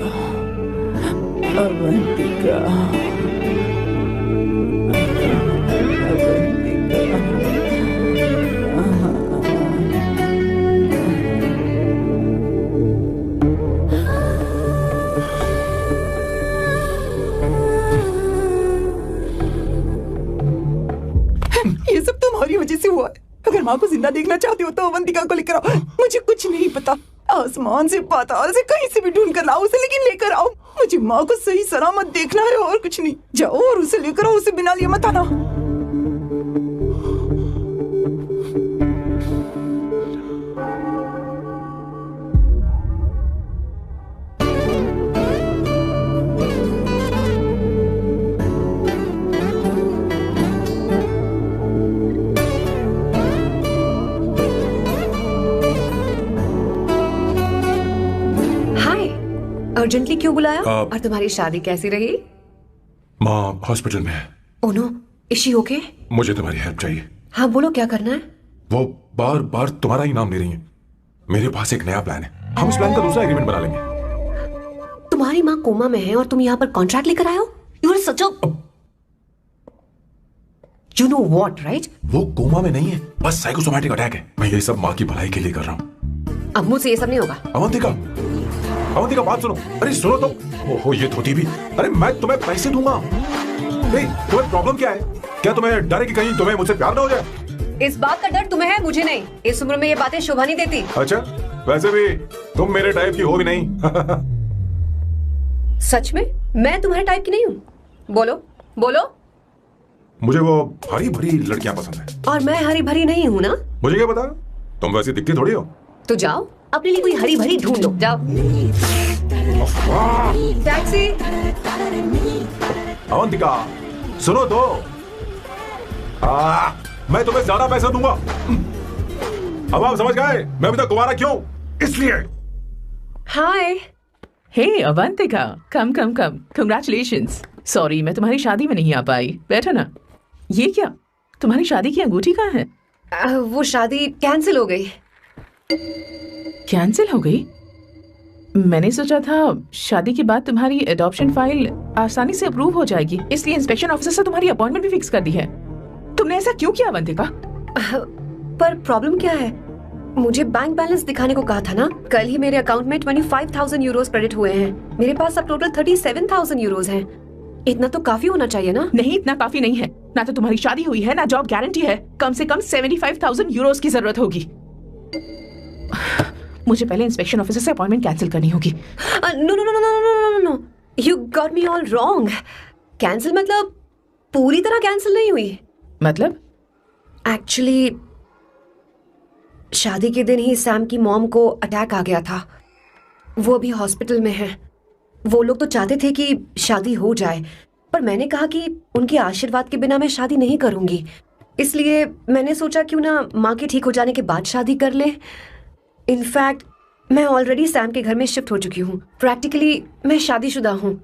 अवंतिका ये सब तुम्हारी वजह से हुआ है। अगर माँ को जिंदा देखना चाहती हो तो अवंतिका को लेकर आओ। मुझे कुछ नहीं पता, आसमान से पाताल से कहीं से भी ढूंढ कर लाओ उसे, लेकिन लेकर आओ। मुझे माँ को सही सलामत देखना है और कुछ नहीं। जाओ और उसे लेकर आओ, उसे बिना लिए मत आना। अर्जेंटली क्यों बुलाया? आप- और तुम्हारी शादी कैसी रही? माँ हॉस्पिटल में है। Oh no, is she okay? मुझे तुम्हारी हेल्प चाहिए। हाँ बोलो, क्या करना है? वो बार बार तुम्हारा ही नाम ले रही है। मेरे पास एक नया प्लान है, हम इस प्लान का दूसरा एग्रीमेंट बना लेंगे। तुम्हारी माँ कोमा में है और तुम यहाँ पर कॉन्ट्रैक्ट लेकर आए हो? You are such a you know what, right? वो कोमा में नहीं है, बस साइकोसोमैटिक अटैक है। मैं ये सब माँ की भलाई के लिए कर रहा हूँ। अब मुझसे ये सब नहीं होगा। अवंतिका, अवंतिका बात सुनो। अरे सुनो तो। ओहो ये धोती भी। अरे मैं तुम्हें पैसे दूंगा। नहीं, तुम्हें प्रॉब्लम क्या है? क्या तुम्हें डर है कि कहीं तुम्हें मुझसे प्यार ना हो जाए? इस बात का डर तुम्हें है, मुझे नहीं। इस उम्र में ये बातें शोभा नहीं देती। अच्छा, वैसे भी तुम मेरे टाइप की हो भी नहीं। सच में मैं तुम्हारे टाइप की नहीं हूँ। बोलो बोलो। मुझे वो हरी भरी लड़कियां पसंद है। और मैं हरी भरी नहीं हूँ ना? मुझे क्या पता, तुम वैसी दिखती थोड़ी हो। तो जाओ अपने लिए कोई हरी भरी ढूंढ लो, जाओ। टैक्सी। अवंतिका सुनो तो। मैं तुम्हें ज्यादा पैसा दूंगा। अब आप समझ गए मैं अभी तक कुंवारा क्यों? इसलिए। हाय। हे अवंतिका, कम कम कम, कंग्रेचुलेशंस। सॉरी मैं तुम्हारी शादी में नहीं आ पाई। बैठो ना। ये क्या, तुम्हारी शादी की अंगूठी कहाँ है? वो शादी कैंसिल हो गई। कैंसिल हो गई? मैंने सोचा था शादी के बाद तुम्हारी एडॉप्शन फाइल आसानी से अप्रूव हो जाएगी, इसलिए इंस्पेक्शन ऑफिसर से तुम्हारी अपॉइंटमेंट भी फिक्स कर दी है। तुमने ऐसा क्यों किया अवंतिका? पर प्रॉब्लम क्या है? मुझे बैंक बैलेंस दिखाने को कहा था ना। कल ही मेरे अकाउंट में 25,000 यूरोस क्रेडिट हुए हैं। मेरे पास अब टोटल 37,000 यूरोस हैं। इतना तो काफी होना चाहिए ना? नहीं, इतना काफी नहीं है। ना तो तुम्हारी शादी हुई है, ना जॉब गारंटी है। कम से कम 75,000 यूरोस की जरूरत होगी। मुझे पहले इंस्पेक्शन ऑफिसर से अपॉइंटमेंट कैंसिल करनी होगी। No no no no no no no, you got me all wrong. Cancel मतलब पूरी तरह कैंसिल नहीं हुई। मतलब? वो अभी हॉस्पिटल में है। वो लोग तो चाहते थे कि शादी हो जाए, पर मैंने कहा कि उनके आशीर्वाद के बिना मैं शादी नहीं करूंगी। इसलिए मैंने सोचा क्यों ना माँ के ठीक हो जाने के बाद शादी कर ले। इनफैक्ट मैं ऑलरेडी सैम के घर में शिफ्ट हो चुकी हूँ। प्रैक्टिकली मैं शादीशुदा हूँ।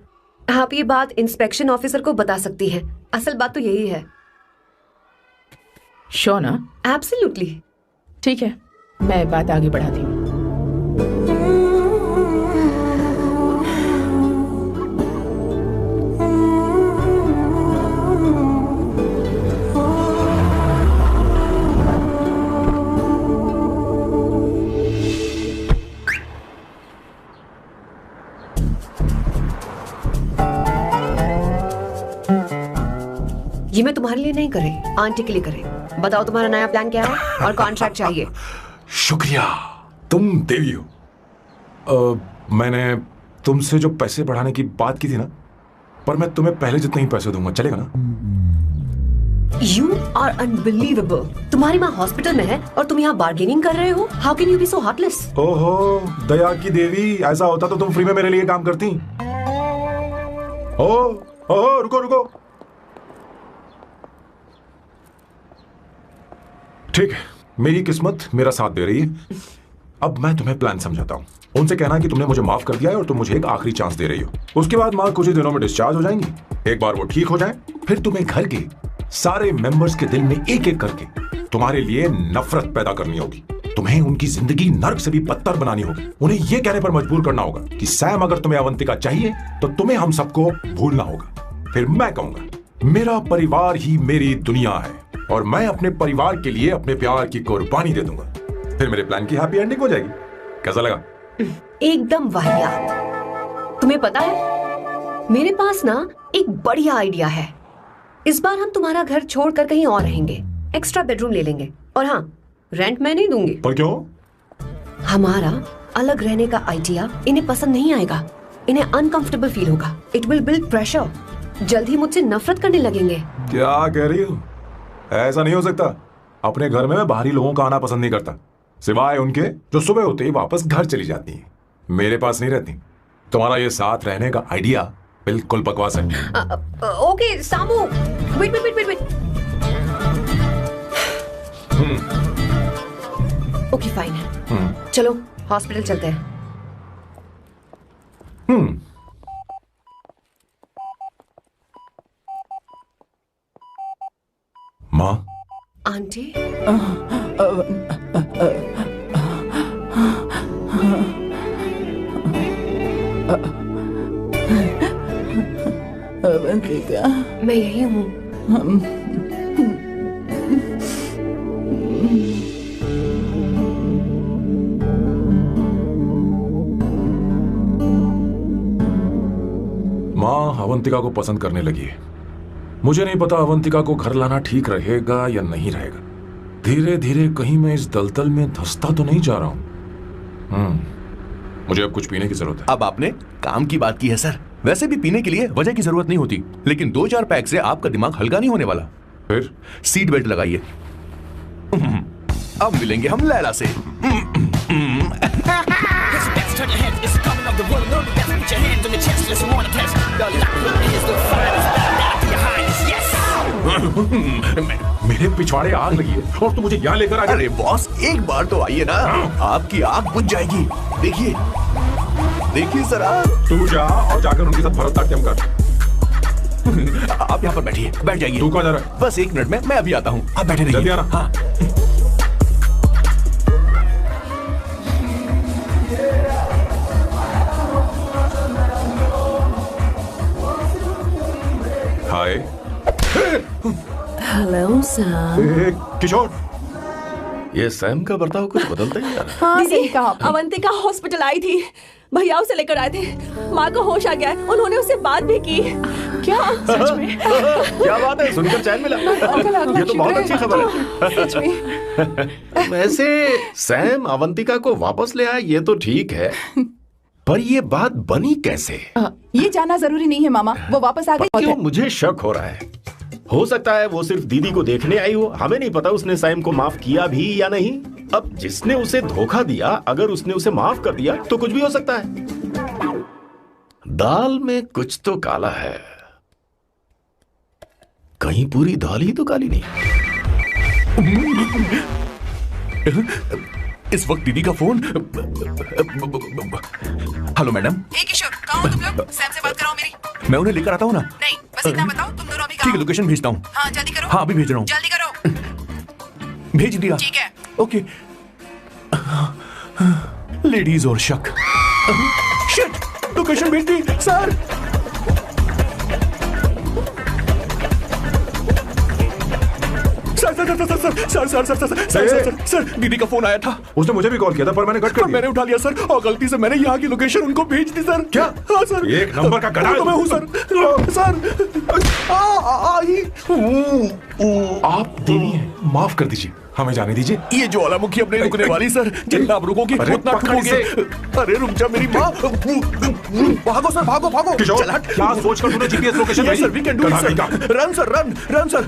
आप ये बात इंस्पेक्शन ऑफिसर को बता सकती हैं। असल बात तो यही है। श्योर ना? एब्सोल्युटली। ठीक है, मैं बात आगे बढ़ाती हूँ। ये मैं तुम्हारे लिए नहीं करे, आंटी के लिए करे। बताओ तुम्हारा नया प्लान क्या है और कॉन्ट्रैक्ट चाहिए। शुक्रिया, तुम देवी हो। मैंने तुमसे जो पैसे बढ़ाने की बात की थी ना, पर मैं तुम्हें पहले जितने ही पैसे दूंगा, चलेगा ना? You are unbelievable। तुम्हारी माँ हॉस्पिटल में है और तुम यहाँ बार्गेनिंग कर रहे हो। How can you be so heartless? ओहो दया की देवी, ऐसा होता तो तुम फ्री में मेरे लिए काम करती। ओहो रुको रुको। ठीक है, मेरी किस्मत मेरा साथ दे रही है। अब मैं तुम्हें प्लान समझाता हूँ। उनसे कहना कि तुमने मुझे माफ कर दिया है और तुम मुझे एक आखिरी चांस दे रही हो। उसके बाद माँ कुछ ही दिनों में डिस्चार्ज हो जाएंगी। एक बार वो ठीक हो जाए, फिर तुम्हें घर के सारे मेंबर्स के दिल में एक एक करके तुम्हारे लिए नफरत पैदा करनी होगी। तुम्हें उनकी जिंदगी नर्क से भी बदतर बनानी होगी। उन्हें यह कहने पर मजबूर करना होगा कि सैम अगर तुम्हें अवंतिका चाहिए तो तुम्हें हम सबको भूलना होगा। फिर मैं कहूंगा मेरा परिवार ही मेरी दुनिया है और मैं अपने परिवार के लिए अपने प्यार की कुर्बानी दे दूंगा। फिर मेरे प्लान की हैप्पी एंडिंग हो जाएगी। कैसा लगा? एकदम वाहियात। तुम्हें पता है मेरे पास ना एक बढ़िया आइडिया है। इस बार हम तुम्हारा घर छोड़कर कहीं और रहेंगे, एक्स्ट्रा बेडरूम ले लेंगे। और हाँ, रेंट मैं नहीं दूंगी। पर क्यों? हमारा अलग रहने का आइडिया इन्हें पसंद नहीं आएगा। इन्हें अनकंफर्टेबल फील होगा। It will build pressure. जल्द ही मुझसे नफरत करने लगेंगे। क्या कह रही हो? ऐसा नहीं हो सकता। अपने घर में मैं बाहरी लोगों का आना पसंद नहीं करता, सिवाय उनके जो सुबह होते ही वापस घर चली जाती हैं, मेरे पास नहीं रहती। तुम्हारा ये साथ रहने का आइडिया बिल्कुल बकवास है। Okay Samu, wait wait wait wait. Okay fine है। चलो हॉस्पिटल चलते हैं। माँ, आंटी, अवंतिका, मैं यही हूँ। माँ अवंतिका को पसंद करने लगी है। मुझे नहीं पता अवंतिका को घर लाना ठीक रहेगा या नहीं रहेगा। धीरे धीरे कहीं मैं इस दलदल में धंसता तो नहीं जा रहा हूँ। मुझे अब कुछ पीने की जरूरत है। अब आपने काम की बात की है सर। वैसे भी पीने के लिए वजह की जरूरत नहीं होती, लेकिन 2-4 पैक से आपका दिमाग हल्का नहीं होने वाला। फिर सीट बेल्ट लगाइए। अब मिलेंगे हम लैला से। मेरे पिछवाड़े आग लगी है और तुम मुझे यहाँ लेकर आ गए। अरे बॉस, एक बार तो आइए ना, आपकी आग बुझ जाएगी। देखिए देखिए जरा। तू जा और जाकर उनके साथ भरतनाट्यम कर। आप यहाँ पर बैठिए, बैठ जाइए। तू कहाँ जा रहा है? बस 1 मिनट में मैं अभी आता हूँ, आप बैठे रहिए। जल्दी आना। हाँ। हाय। Hello Sam. किशोर, ये सैम का बर्ताव कुछ बदलता ही जा रहा है। हाँ सही कहा। अवंतिका हॉस्पिटल आई थी, भैया उसे लेकर आए थे। माँ को होश आ गया है, उन्होंने उससे बात भी की। क्या सच में? क्या बात है, सुनकर चैन मिला। ये तो बहुत अच्छी खबर है। सच में। वैसे सैम अवंतिका को वापस ले आया ये तो ठीक है, पर ये बात बनी कैसे? ये जानना जरूरी नहीं है मामा, वो वापस आ गई। क्यों? मुझे शक हो रहा है। हो सकता है वो सिर्फ दीदी को देखने आई हो। हमें नहीं पता उसने सैम को माफ किया भी या नहीं। अब जिसने उसे धोखा दिया, अगर उसने उसे माफ कर दिया तो कुछ भी हो सकता है। दाल में कुछ तो काला है, कहीं पूरी दाल ही तो काली नहीं। इस वक्त दीदी का फोन। Hello madam. किशोर, कहाँ हो तुम लोग? सैम से बात कराओ मेरी। मैं उन्हें लेकर आता हूँ ना। नहीं, बस इतना बताओ तुम दोनों अभी ठीक है, लोकेशन भेजता हूँ। हाँ जल्दी करो। हाँ अभी भेज रहा हूँ। जल्दी करो। भेज दिया। ठीक है। ओके। लेडीज और शक। शिट, लोकेशन भेज दी सर। सर दीदी का फोन आया था। उसने मुझे भी कॉल किया था पर मैंने कट कर दिया। मैंने उठा लिया सर, और गलती से मैंने यहाँ की लोकेशन उनको भेज दी सर। क्या? हाँ सर। एक नंबर का गधा तो मैं हूँ सर। आप देवी हैं, माफ कर दीजिए, हमें जाने दीजिए। ये ज्वालामुखी अब नहीं रुकने वाली सर, जितना आप रुकोगे उतना ठुकोगे। अरे रुक जा मेरी माँ। भागो सर, भागो भागो। किशोर, क्या सोचकर तूने जीपीएस लोकेशन भेजी? Sir we can do it sir. Run sir, run sir.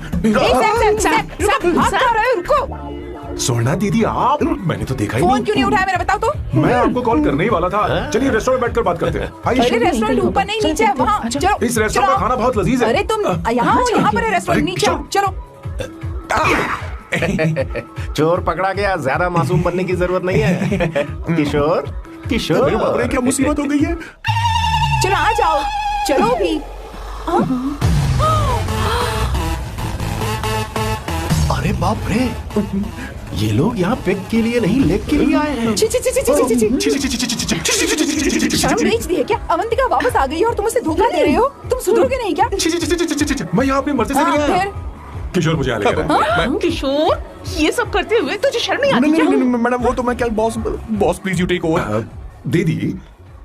रुको। सोना दीदी आप, मैंने तो देखा ही फोन नहीं। क्यों नहीं उठाया मेरा, बताओ तो। मैं आपको कॉल करने ही वाला था। चलिए रेस्टोरेंट बैठकर बात करते हैं। अरे रेस्टोरेंट ऊपर नहीं नीचे है, वहाँ चलो। इस रेस्टोरेंट का खाना बहुत लजीज है। अरे तुम यहाँ हो, यहाँ पर है रेस्टोरेंट, नीचे आओ, चलो। चोर पकड़ा गया, ज्यादा मासूम बनने की जरूरत नहीं है। किशोर, किशोर, क्या मुसीबत हो गई है? चलो आ जाओ, चलो भी। अरे बाप रे, ये लोग यहाँ पेग के लिए नहीं लेग के लिए आए हैं। शर्म बेच दी है क्या? अवंतिका वापस आ गई है और तुम उसे धोखा दे रहे हो? तुम सुधरोगे नहीं क्या? मैं यहाँ अपनी मर्जी से नहीं आया। फिर किशोर मुझे यहाँ लेकर आया। किशोर, ये सब करते हुए तुझे शर्म नहीं आती क्या? मैडम वो तो मैं क्या, boss please you take over. दीदी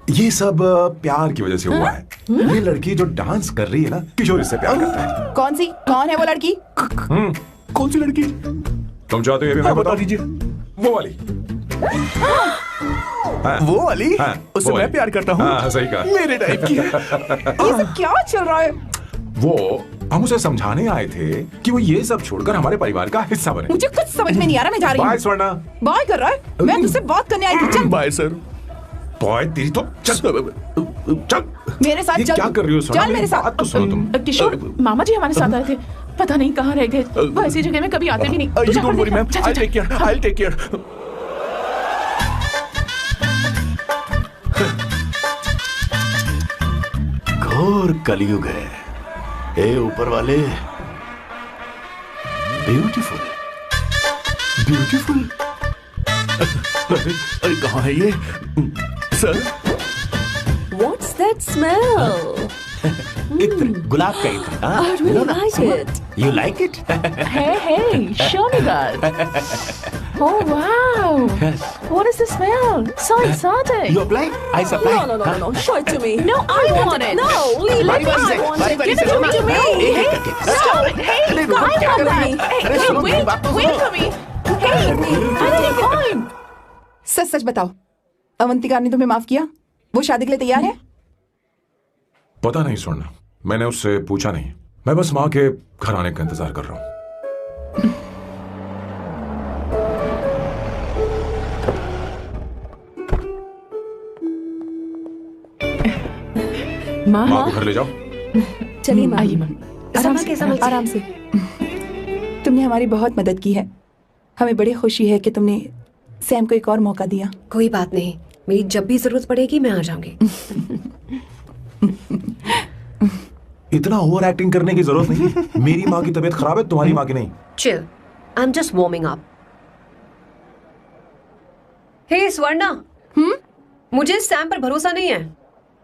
ये सब प्यार की वजह से हुआ है। ये लड़की जो डांस कर रही है ना, किशोर इससे प्यार करता है। कौन है वो लड़की? कौन सी लड़की? तुम चाहते हो ये भी मैं बता दीजिए। वो वाली। वो वाली? उससे मैं प्यार करता हूँ। हाँ सही कहा। मेरे टाइप की। ये सब क्या चल रहा है? वो हम उसे समझाने आए थे कि वो ये सब छोड़कर हमारे परिवार का हिस्सा बने। मुझे कुछ समझ में नहीं आ रहा, मैं जा रही हूँ। बाय स्वर्णा। बाय कर रहा है? मैं तुझसे बात करने आई थी, चल। Bye sir. बाय तेरी तो चल मेरे साथ चल। क्या कर रही हो स्वर्णा? चल मेरे साथ। बात तो सुनो तुम। किशोर, मामा जी हमारे साथ आए थे, पता नहीं कहाँ रह गए। वो ऐसी जगह में कभी आते भी नहीं। You don't worry, ma'am. I'll take care. I'll take care. घोर कलयुग है। ए ऊपर वाले, ब्यूटीफुल, ब्यूटीफुल। अरे कहाँ है ये? सर? What's that smell? इत्र, गुलाब का इत्र। I really like it. You like it? Hey, show me that. Oh wow! What is the smell? So exotic. You apply? I supply. No. Show it to me. No, I want it. No, leave it. I want it. Give it to me. Hey, stop it. Hey, I want that. Hey, wait for me. Hey, I take mine. सच बताओ, अवंतिका ने तुम्हें माफ किया? वो शादी के लिए तैयार है? पता नहीं स्वर्णा, मैंने उससे पूछा नहीं। मैं बस माँ के घर आने का इंतजार कर रहा हूँ। माँ को घर ले जाओ। चलिए माँ। आइए माँ। आराम से। तुमने हमारी बहुत मदद की है। हमें बड़ी खुशी है कि तुमने सैम को एक और मौका दिया। कोई बात नहीं, मेरी जब भी जरूरत पड़ेगी मैं आ जाऊंगी। इतना ओवर एक्टिंग करने की जरूरत नहीं। मेरी माँ की तबीयत खराब है, तुम्हारी माँ की नहीं। Chill, I am just warming up. Hey Swarna, मुझे सैम पर भरोसा नहीं है।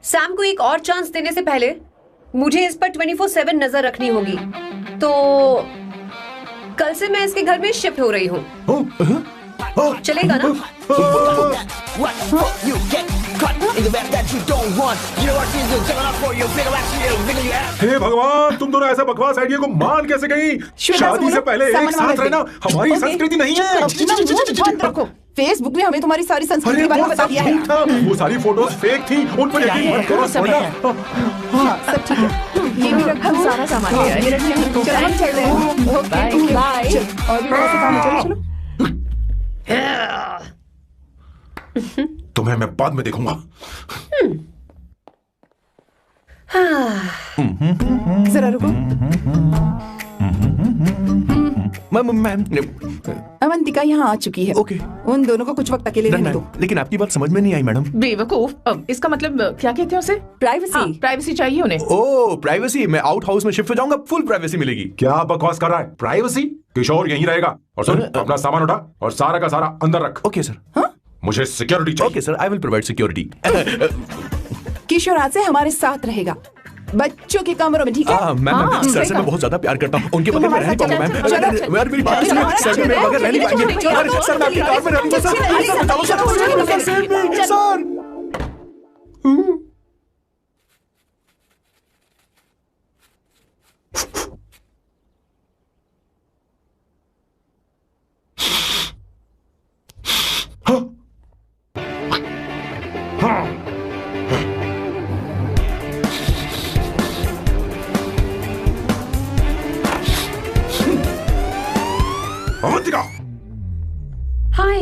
सैम को एक और चांस देने से पहले मुझे इस पर 24/7 नजर रखनी होगी। तो कल से मैं इसके घर में शिफ्ट हो रही हूँ। चलेगा ना? हे भगवान, तुम दोनों ऐसा बकवास आइडिया को मान कैसे गई? शादी से पहले एक साथ रहना हमारी संस्कृति नहीं है। फेसबुक ने हमें तुम्हारी सारी संस्कृति के बारे में बता दिया है। वो सारी फोटोज फेक थी, उन पर यकीन मत करो स्वर्णा। हाँ, सब ठीक है। ये भी रख, हम सारा सामान ये रखिए। चलो हम चल रहे हैं। Okay, bye. और भी बहुत से काम है, चलो। तुम्हें मैं बाद में देखूंगा। जरा रुको। मैम अवंतिका यहाँ आ चुकी है। ओके। उन दोनों को कुछ वक्त अकेले रहने दो। लेकिन आपकी बात समझ में नहीं आई मैडम। बेवकूफ, इसका मतलब क्या कहते हैं उसे? प्राइवेसी। प्राइवेसी चाहिए उन्हें। ओह प्राइवेसी, मैं आउट हाउस में शिफ्ट हो जाऊंगा, फुल प्राइवेसी मिलेगी। क्या बकवास कर रहा है? प्राइवेसी? किशोर यहीं रहेगा। और सुन, अपना सामान उठा और सारा का सारा अंदर रख। Okay sir. मुझे सिक्योरिटी चाहिए। Okay sir, I will provide security. Kishore आज से हमारे साथ रहेगा, बच्चों के कमरों में, ठीक है? मैम सर से मैं बहुत ज्यादा प्यार करता हूँ, उनके बगल में रह नहीं पाऊंगा मैम। यार मेरी बात सुनिए, सर मेरे बगल रह नहीं पाएंगे। अरे सर मैं आपकी कार में रहूंगा सर, प्लीज सर बचाओ sir. Avantika! Hi.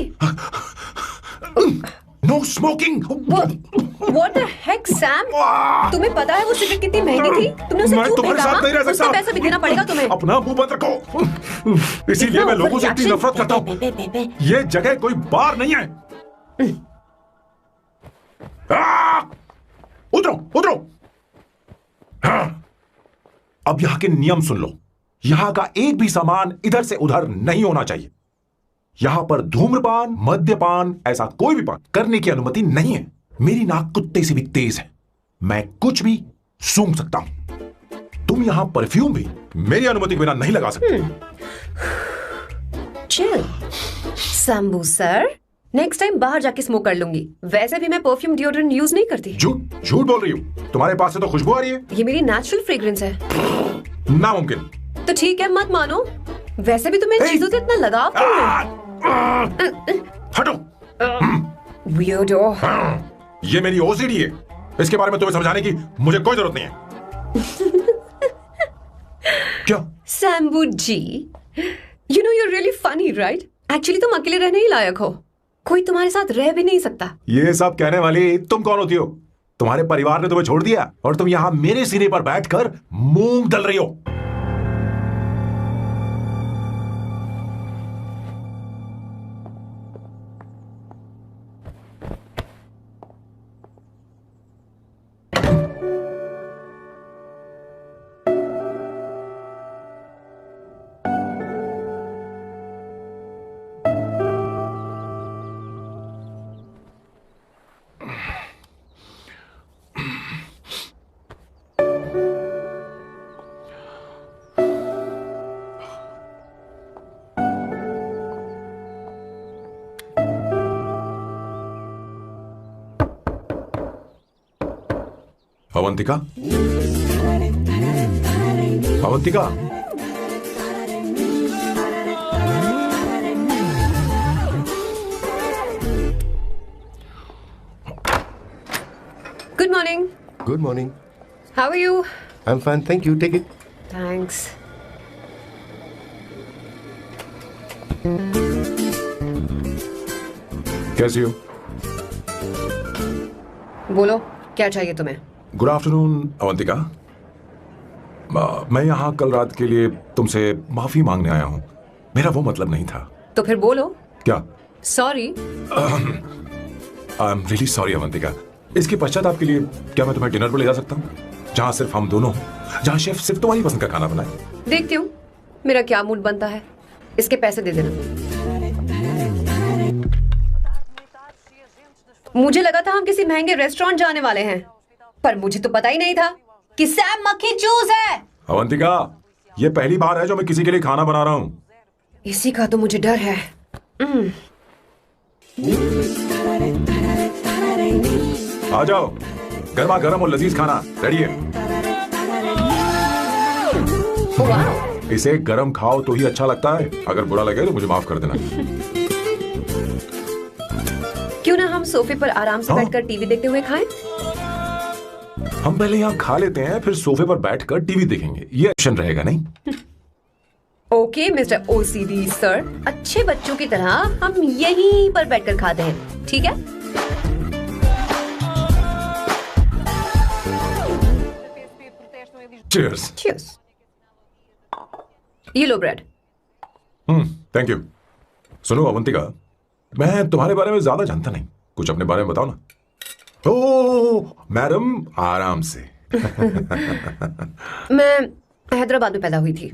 No smoking. What the heck, Sam? तुम्हें पता है वो सिगरेट कितनी महंगी थी? तुमने उसे मैं क्यों तुम्हारे फेंका? साथ नहीं रह सकता। उसका पैसा भी देना पड़ेगा तुम्हें। अपना मुंह बंद रखो। इसीलिए मैं लोगों से इतनी नफरत करता हूँ। ये जगह कोई बार नहीं है। उतरो उतरो। अब यहाँ के नियम सुन लो। यहाँ का एक भी सामान इधर से उधर नहीं होना चाहिए। यहाँ पर धूम्रपान, मद्यपान, ऐसा कोई भी पान करने की अनुमति नहीं है। मेरी नाक कुत्ते से भी तेज है, मैं कुछ भी सूंघ सकता हूं। तुम यहाँ परफ्यूम भी मेरी अनुमति के बिना नहीं लगा सकते। Chill Shambhu sir, next time बाहर जाके स्मोक कर लूंगी। वैसे भी मैं परफ्यूम डिओड्रेंट यूज नहीं करती। झूठ झूठ बोल रही हो। तुम्हारे पास से तो खुशबू आ रही है। ये मेरी नेचुरल फ्रेग्रेंस है। नामुमकिन। तो ठीक है, मत मानो। वैसे भी तुम्हें इन चीजों से इतना लगाव क्यों है? हटो। Weirdo। ये मेरी ओसीडी है, इसके बारे में तुम्हें समझाने की मुझे कोई जरूरत नहीं है। क्या? शंभू जी, you know you're really funny, right? Actually तुम अकेले रहने ही लायक हो। कोई तुम्हारे साथ रह भी नहीं सकता। ये सब कहने वाली तुम कौन होती हो? तुम्हारे परिवार ने तुम्हें छोड़ दिया और तुम यहाँ मेरे सिरे पर बैठकर मूंग दल रही हो। Avantika, Avantika, Good morning. Good morning. How are you? I'm fine, thank you. Take it. Thanks. कैसी हो? बोलो, क्या चाहिए तुम्हें? Good afternoon Avantika. मैं यहाँ कल रात के लिए तुमसे माफी मांगने आया हूँ। मेरा वो मतलब नहीं था। तो फिर बोलो। क्या? Sorry. I am really sorry Avantika. इसके पश्चाताप के लिए क्या मैं तुम्हें डिनर पर ले जा सकता हूँ, जहाँ सिर्फ हम दोनों, जहाँ शेफ सिर्फ तुम्हारी पसंद का खाना बनाए? देखती हूँ मेरा क्या मूड बनता है। इसके पैसे दे देना। मुझे लगा था हम किसी महंगे रेस्टोरेंट जाने वाले हैं, पर मुझे तो पता ही नहीं था कि सैम मक्खी चूज है। अवंतिका, ये पहली बार है जो मैं किसी के लिए खाना बना रहा हूँ। इसी का तो मुझे डर है। आ जाओ, गर्मा गर्म और लजीज खाना रेडी है। इसे गरम खाओ तो ही अच्छा लगता है। अगर बुरा लगे तो मुझे माफ कर देना। क्यों ना हम सोफे पर आराम से बैठकर टीवी देखते हुए खाएं? हम पहले यहाँ खा लेते हैं, फिर सोफे पर बैठकर टीवी देखेंगे। ये ऑप्शन रहेगा नहीं? ओके मिस्टर ओसीडी सर, अच्छे बच्चों की तरह हम यहीं पर बैठकर खाते हैं, ठीक है? चीयर्स। चीयर्स। ये लो ब्रेड। Thank you. सुनो अवंतिका, मैं तुम्हारे बारे में ज्यादा जानता नहीं, कुछ अपने बारे में बताओ ना। ओह मैडम, आराम से। मैं हैदराबाद में पैदा हुई थी।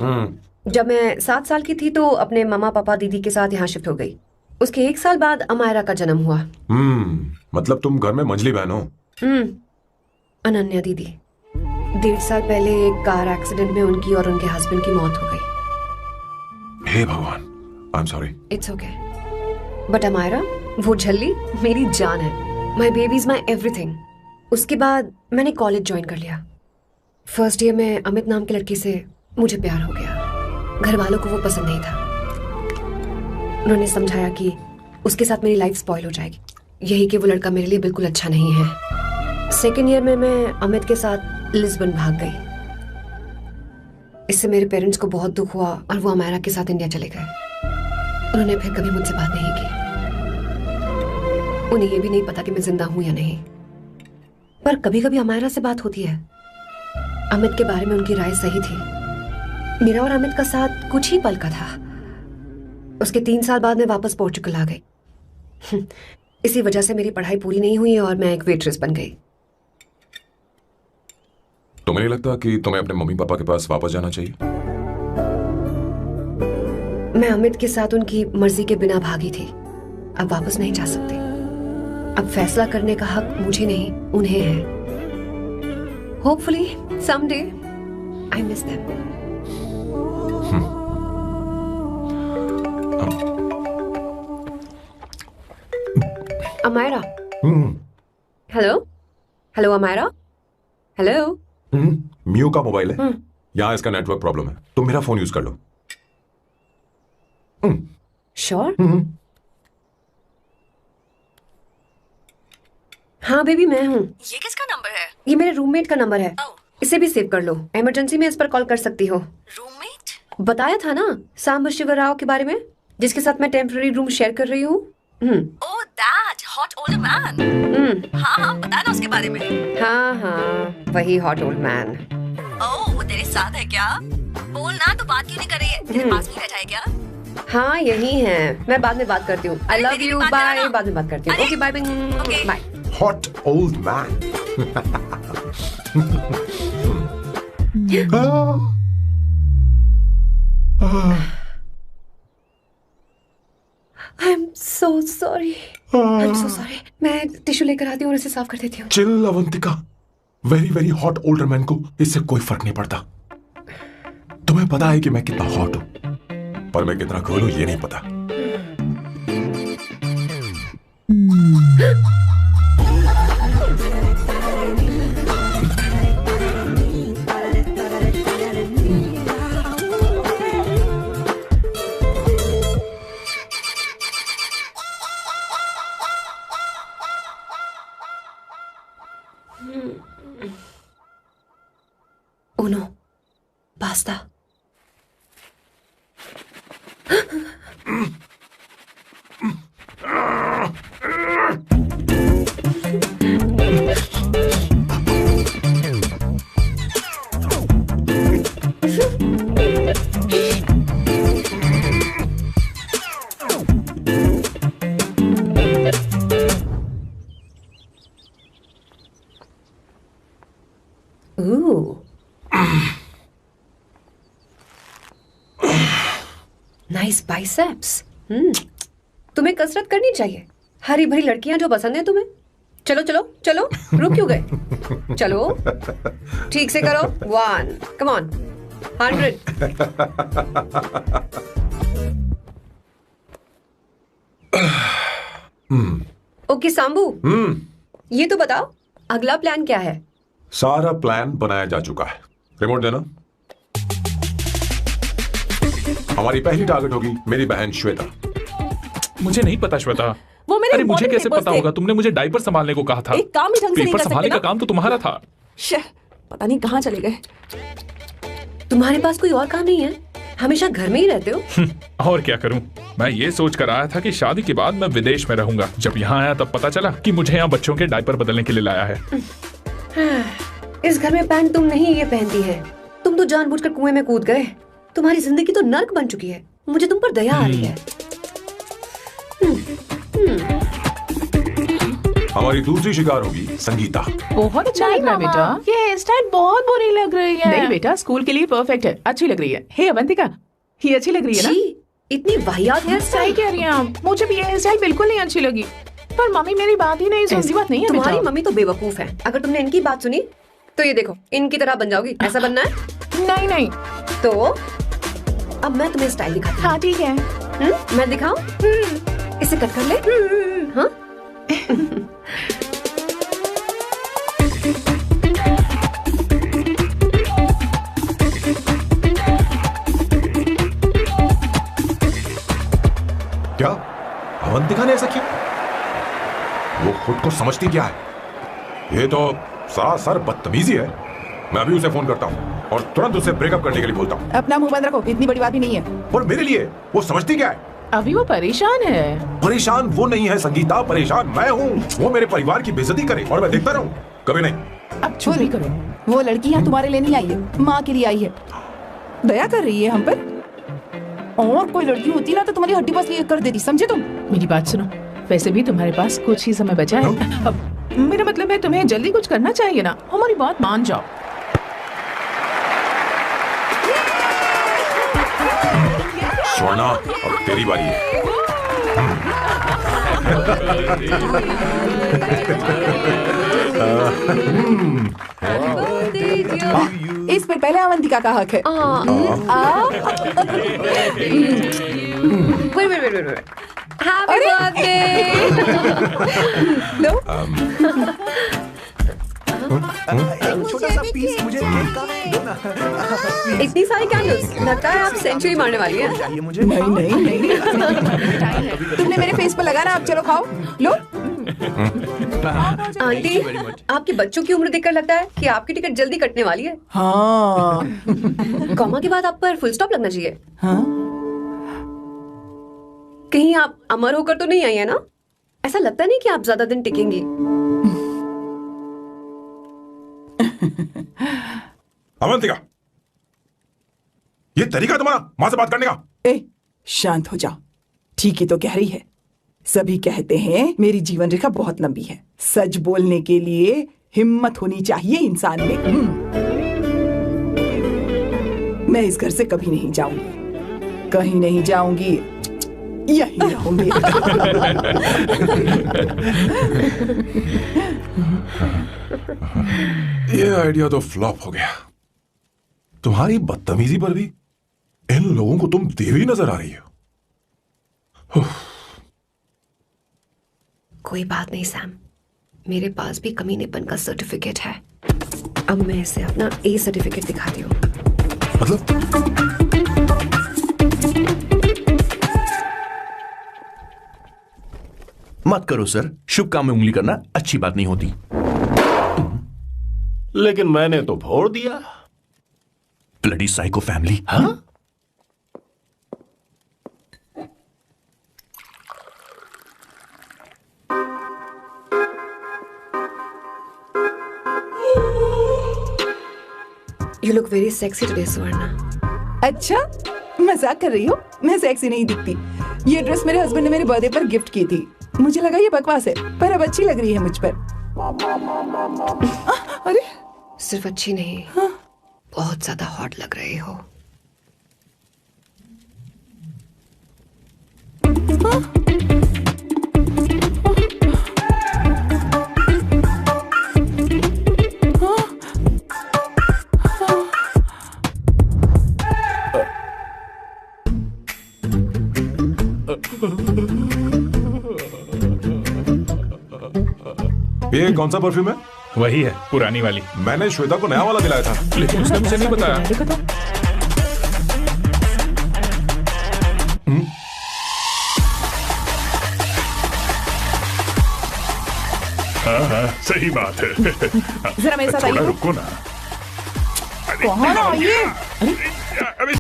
जब मैं 7 साल की थी तो अपने मामा पापा दीदी के साथ यहाँ शिफ्ट हो गई। उसके 1 साल बाद अमायरा का जन्म हुआ। मतलब तुम घर में मंझली बहन हो? अनन्या दीदी। 1.5 साल पहले एक कार एक्सीडेंट में उनकी और उनके हस्बैंड की मौत हो गई। हे भगवान, I am sorry. It's okay. But Amayra, वो झल्ली मेरी जान है। My baby is my everything. उसके बाद मैंने कॉलेज ज्वाइन कर लिया। फर्स्ट ईयर में अमित नाम के लड़की से मुझे प्यार हो गया। घर वालों को वो पसंद नहीं था। उन्होंने समझाया कि उसके साथ मेरी लाइफ स्पॉइल हो जाएगी, यही कि वो लड़का मेरे लिए बिल्कुल अच्छा नहीं है। सेकेंड ईयर में मैं अमित के साथ लिस्बन भाग गई। इससे मेरे पेरेंट्स को बहुत दुख हुआ और वो अमायरा के साथ इंडिया चले गए। उन्होंने फिर कभी मुझसे बात नहीं की। उन्हें ये भी नहीं पता कि मैं जिंदा हूं या नहीं। पर कभी कभी अमायरा से बात होती है। अमित के बारे में उनकी राय सही थी। मेरा और अमित का साथ कुछ ही पल का था। उसके 3 साल बाद मैं वापस पोर्चुगल आ गई। इसी वजह से मेरी पढ़ाई पूरी नहीं हुई और मैं एक वेट्रेस बन गई। तुम्हें नहीं लगता कि तुम्हें अपने मम्मी पापा के पास वापस जाना चाहिए? मैं अमित के साथ उनकी मर्जी के बिना भागी थी। अब वापस नहीं जा सकती। अब फैसला करने का हक मुझे नहीं, उन्हें है। Hopefully someday I miss them. Amayra. Hello hello Amayra. Hello. म्यू का मोबाइल है। यहाँ इसका नेटवर्क प्रॉब्लम है, तुम मेरा फोन यूज कर लो। श्योर? हाँ बेबी, मैं हूँ। ये किसका नंबर है? ये मेरे रूममेट का नंबर है। इसे भी सेव कर लो। इमरजेंसी में इस पर कॉल कर सकती हो। रूममेट? बताया था ना सांब शिव राव के बारे में, जिसके साथ मैं टेम्पररी रूम शेयर कर रही हूँ। Oh that hot old man. हाँ बता ना उसके बारे में। हाँ वही हॉट ओल्ड मैन। ओह वो तेरे साथ है क्या? बोल ना, तो बात क्यों नहीं कर रही है? तेरे पास में बैठा है क्या? हाँ यही है। मैं बाद में बात करती हूँ। I love you, bye. बाद में बात करती हूँ। Okay bye bye. Hot old man. I am so sorry. I am so sorry. मैं टिश्यू लेकर आती हूँ और इसे साफ कर देती हूँ। Chill Avantika, very very hot older man को इससे कोई फर्क नहीं पड़ता। तुम्हें पता है कि मैं कितना हॉट हूं, पर मैं कितना कूल हूं ये नहीं पता। Uno, basta. Ooh. Nice biceps. तुम्हें कसरत करनी चाहिए। हरी भरी लड़कियां जो पसंद है तुम्हें। चलो चलो चलो, रुक क्यों गए? चलो ठीक से करो। 1, कम ऑन, 100। ओके सांबू, ये तो बताओ अगला प्लान क्या है? सारा प्लान बनाया जा चुका है। रिमोट देना। हमारी पहली टारगेट होगी मेरी बहन श्वेता। मुझे नहीं पता श्वेता। वो मेरे अरे मुझे कैसे पता होगा? तुमने मुझे डायपर संभालने को कहा था। एक काम ही ढंग से नहीं पेपर कर संभालने सकते का काम तो तुम्हारा था। पता नहीं कहाँ चले गए। तुम्हारे पास कोई और काम नहीं है? हमेशा घर में ही रहते हो। और क्या करूं? मैं ये सोच कर आया था कि शादी के बाद मैं विदेश में रहूंगा। जब यहाँ आया तब पता चला कि मुझे यहाँ बच्चों के डायपर बदलने के लिए लाया है। इस घर में पैंट तुम नहीं ये पहनती है, तो जानबूझकर कुएं में कूद गए। तुम्हारी जिंदगी तो नर्क बन चुकी है। मुझे तुम पर दया आ रही है। हमारी दूसरी शिकार होगी संगीता। बहुत अच्छा लग रहा है बेटा। ये हेयर स्टाइल बहुत बुरी लग रही है। नहीं बेटा, स्कूल के लिए परफेक्ट है, अच्छी लग रही है। हे अवंतिका, ये अच्छी लग रही है ना? इतनी वाहियात हेयर स्टाइल कह रही हैं आप? मुझे भी ये हेयर स्टाइल बिल्कुल नहीं अच्छी लगी। पर मम्मी मेरी बात ही नहीं सुनती। ऐसी बात नहीं है बेटा। तुम्हारी मम्मी तो बेवकूफ है। अगर तुमने इनकी बात सुनी तो ये देखो, इनकी तरह बन जाओगी। ऐसा बनना है? नहीं नहीं। तो अब मैं तुम्हें स्टाइल दिखाती हूँ। हाँ ठीक है। मैं दिखाऊं? इसे कट कर ले। हाँ क्या अवंतिका ने ऐसा किया? वो खुद को समझती क्या है? ये तो सरासर बदतमीजी है। मैं अभी उसे फोन करता हूँ और तुरंत उसे ब्रेकअप करने के लिए बोलता हूँ। अपना मुंह बंद रखो, इतनी बड़ी बात भी नहीं है। और मेरे लिए वो समझती क्या है? अभी वो परेशान है। परेशान वो नहीं है संगीता, परेशान मैं हूँ। वो मेरे परिवार की बेइज्जती करे और मैं देखता रहूँ? कभी नहीं। अब चुप ही करो। वो लड़की यहाँ तुम्हारे लिए नहीं आई है, माँ के लिए आई है। दया कर रही है हम पर। और कोई लड़की होती ना तो तुम्हारी हड्डी बस ये कर देती, समझे तुम? मेरी बात सुनो, वैसे भी तुम्हारे पास कुछ ही समय बचा है। अब मेरा मतलब है तुम्हें जल्दी कुछ करना चाहिए ना। हमारी बात मान जाओ। स्वर्णा, अब तेरी बारी है। इस पर पहले अवंतिका का हक है। Happy birthday. छोटा सा पीस मुझे केक का दो ना। इतनी सारी कैंडल्स, लगता है आप सेंचुरी मारने वाली है। नहीं तुमने मेरे फेस पर लगाना। आप चलो खाओ, लो। आंटी, आपके बच्चों की उम्र देखकर लगता है कि आपकी टिकट जल्दी कटने वाली है। हाँ। कॉमा के बाद आप पर फुल स्टॉप लगना चाहिए। हाँ? कहीं आप अमर होकर तो नहीं आई है ना? ऐसा लगता नहीं कि आप ज्यादा दिन टिकेंगी। अवंतिका, ये तरीका तुम्हारा माँ से बात करने का? ए, शांत हो जाओ। ठीक ही तो कह रही है। सभी कहते हैं मेरी जीवन रेखा बहुत लंबी है। सच बोलने के लिए हिम्मत होनी चाहिए इंसान में। मैं इस घर से कभी नहीं जाऊंगी, कहीं नहीं जाऊंगी, यहीं रहूंगी। ये आइडिया तो फ्लॉप हो गया। तुम्हारी बदतमीजी पर भी इन लोगों को तुम देवी नजर आ रही हो। कोई बात नहीं सैम, मेरे पास भी कमीनेपन का सर्टिफिकेट है। अब मैं इसे अपना ए सर्टिफिकेट दिखाती हूँ। मतलब? मत करो सर, शुभ काम में उंगली करना अच्छी बात नहीं होती। लेकिन मैंने तो भोर दिया। Bloody psycho family. हाँ? You look very sexy today, Swarna. अच्छा, मजाक कर रही हो? मैं सेक्सी नहीं दिखती। ये ड्रेस मेरे हस्बैंड ने मेरे बर्थडे पर गिफ्ट की थी। मुझे लगा ये बकवास है, पर अब अच्छी लग रही है मुझ पर। अरे, सिर्फ अच्छी नहीं, बहुत ज्यादा हॉट लग रही हो। ये कौन सा परफ्यूम है? वही है, पुरानी वाली। मैंने श्वेता को नया वाला दिलाया था, लेकिन उसने मुझे नहीं बताया। हाँ, सही बात है। जरा मेरे साथ आइए। रुको ना। कौन आइए?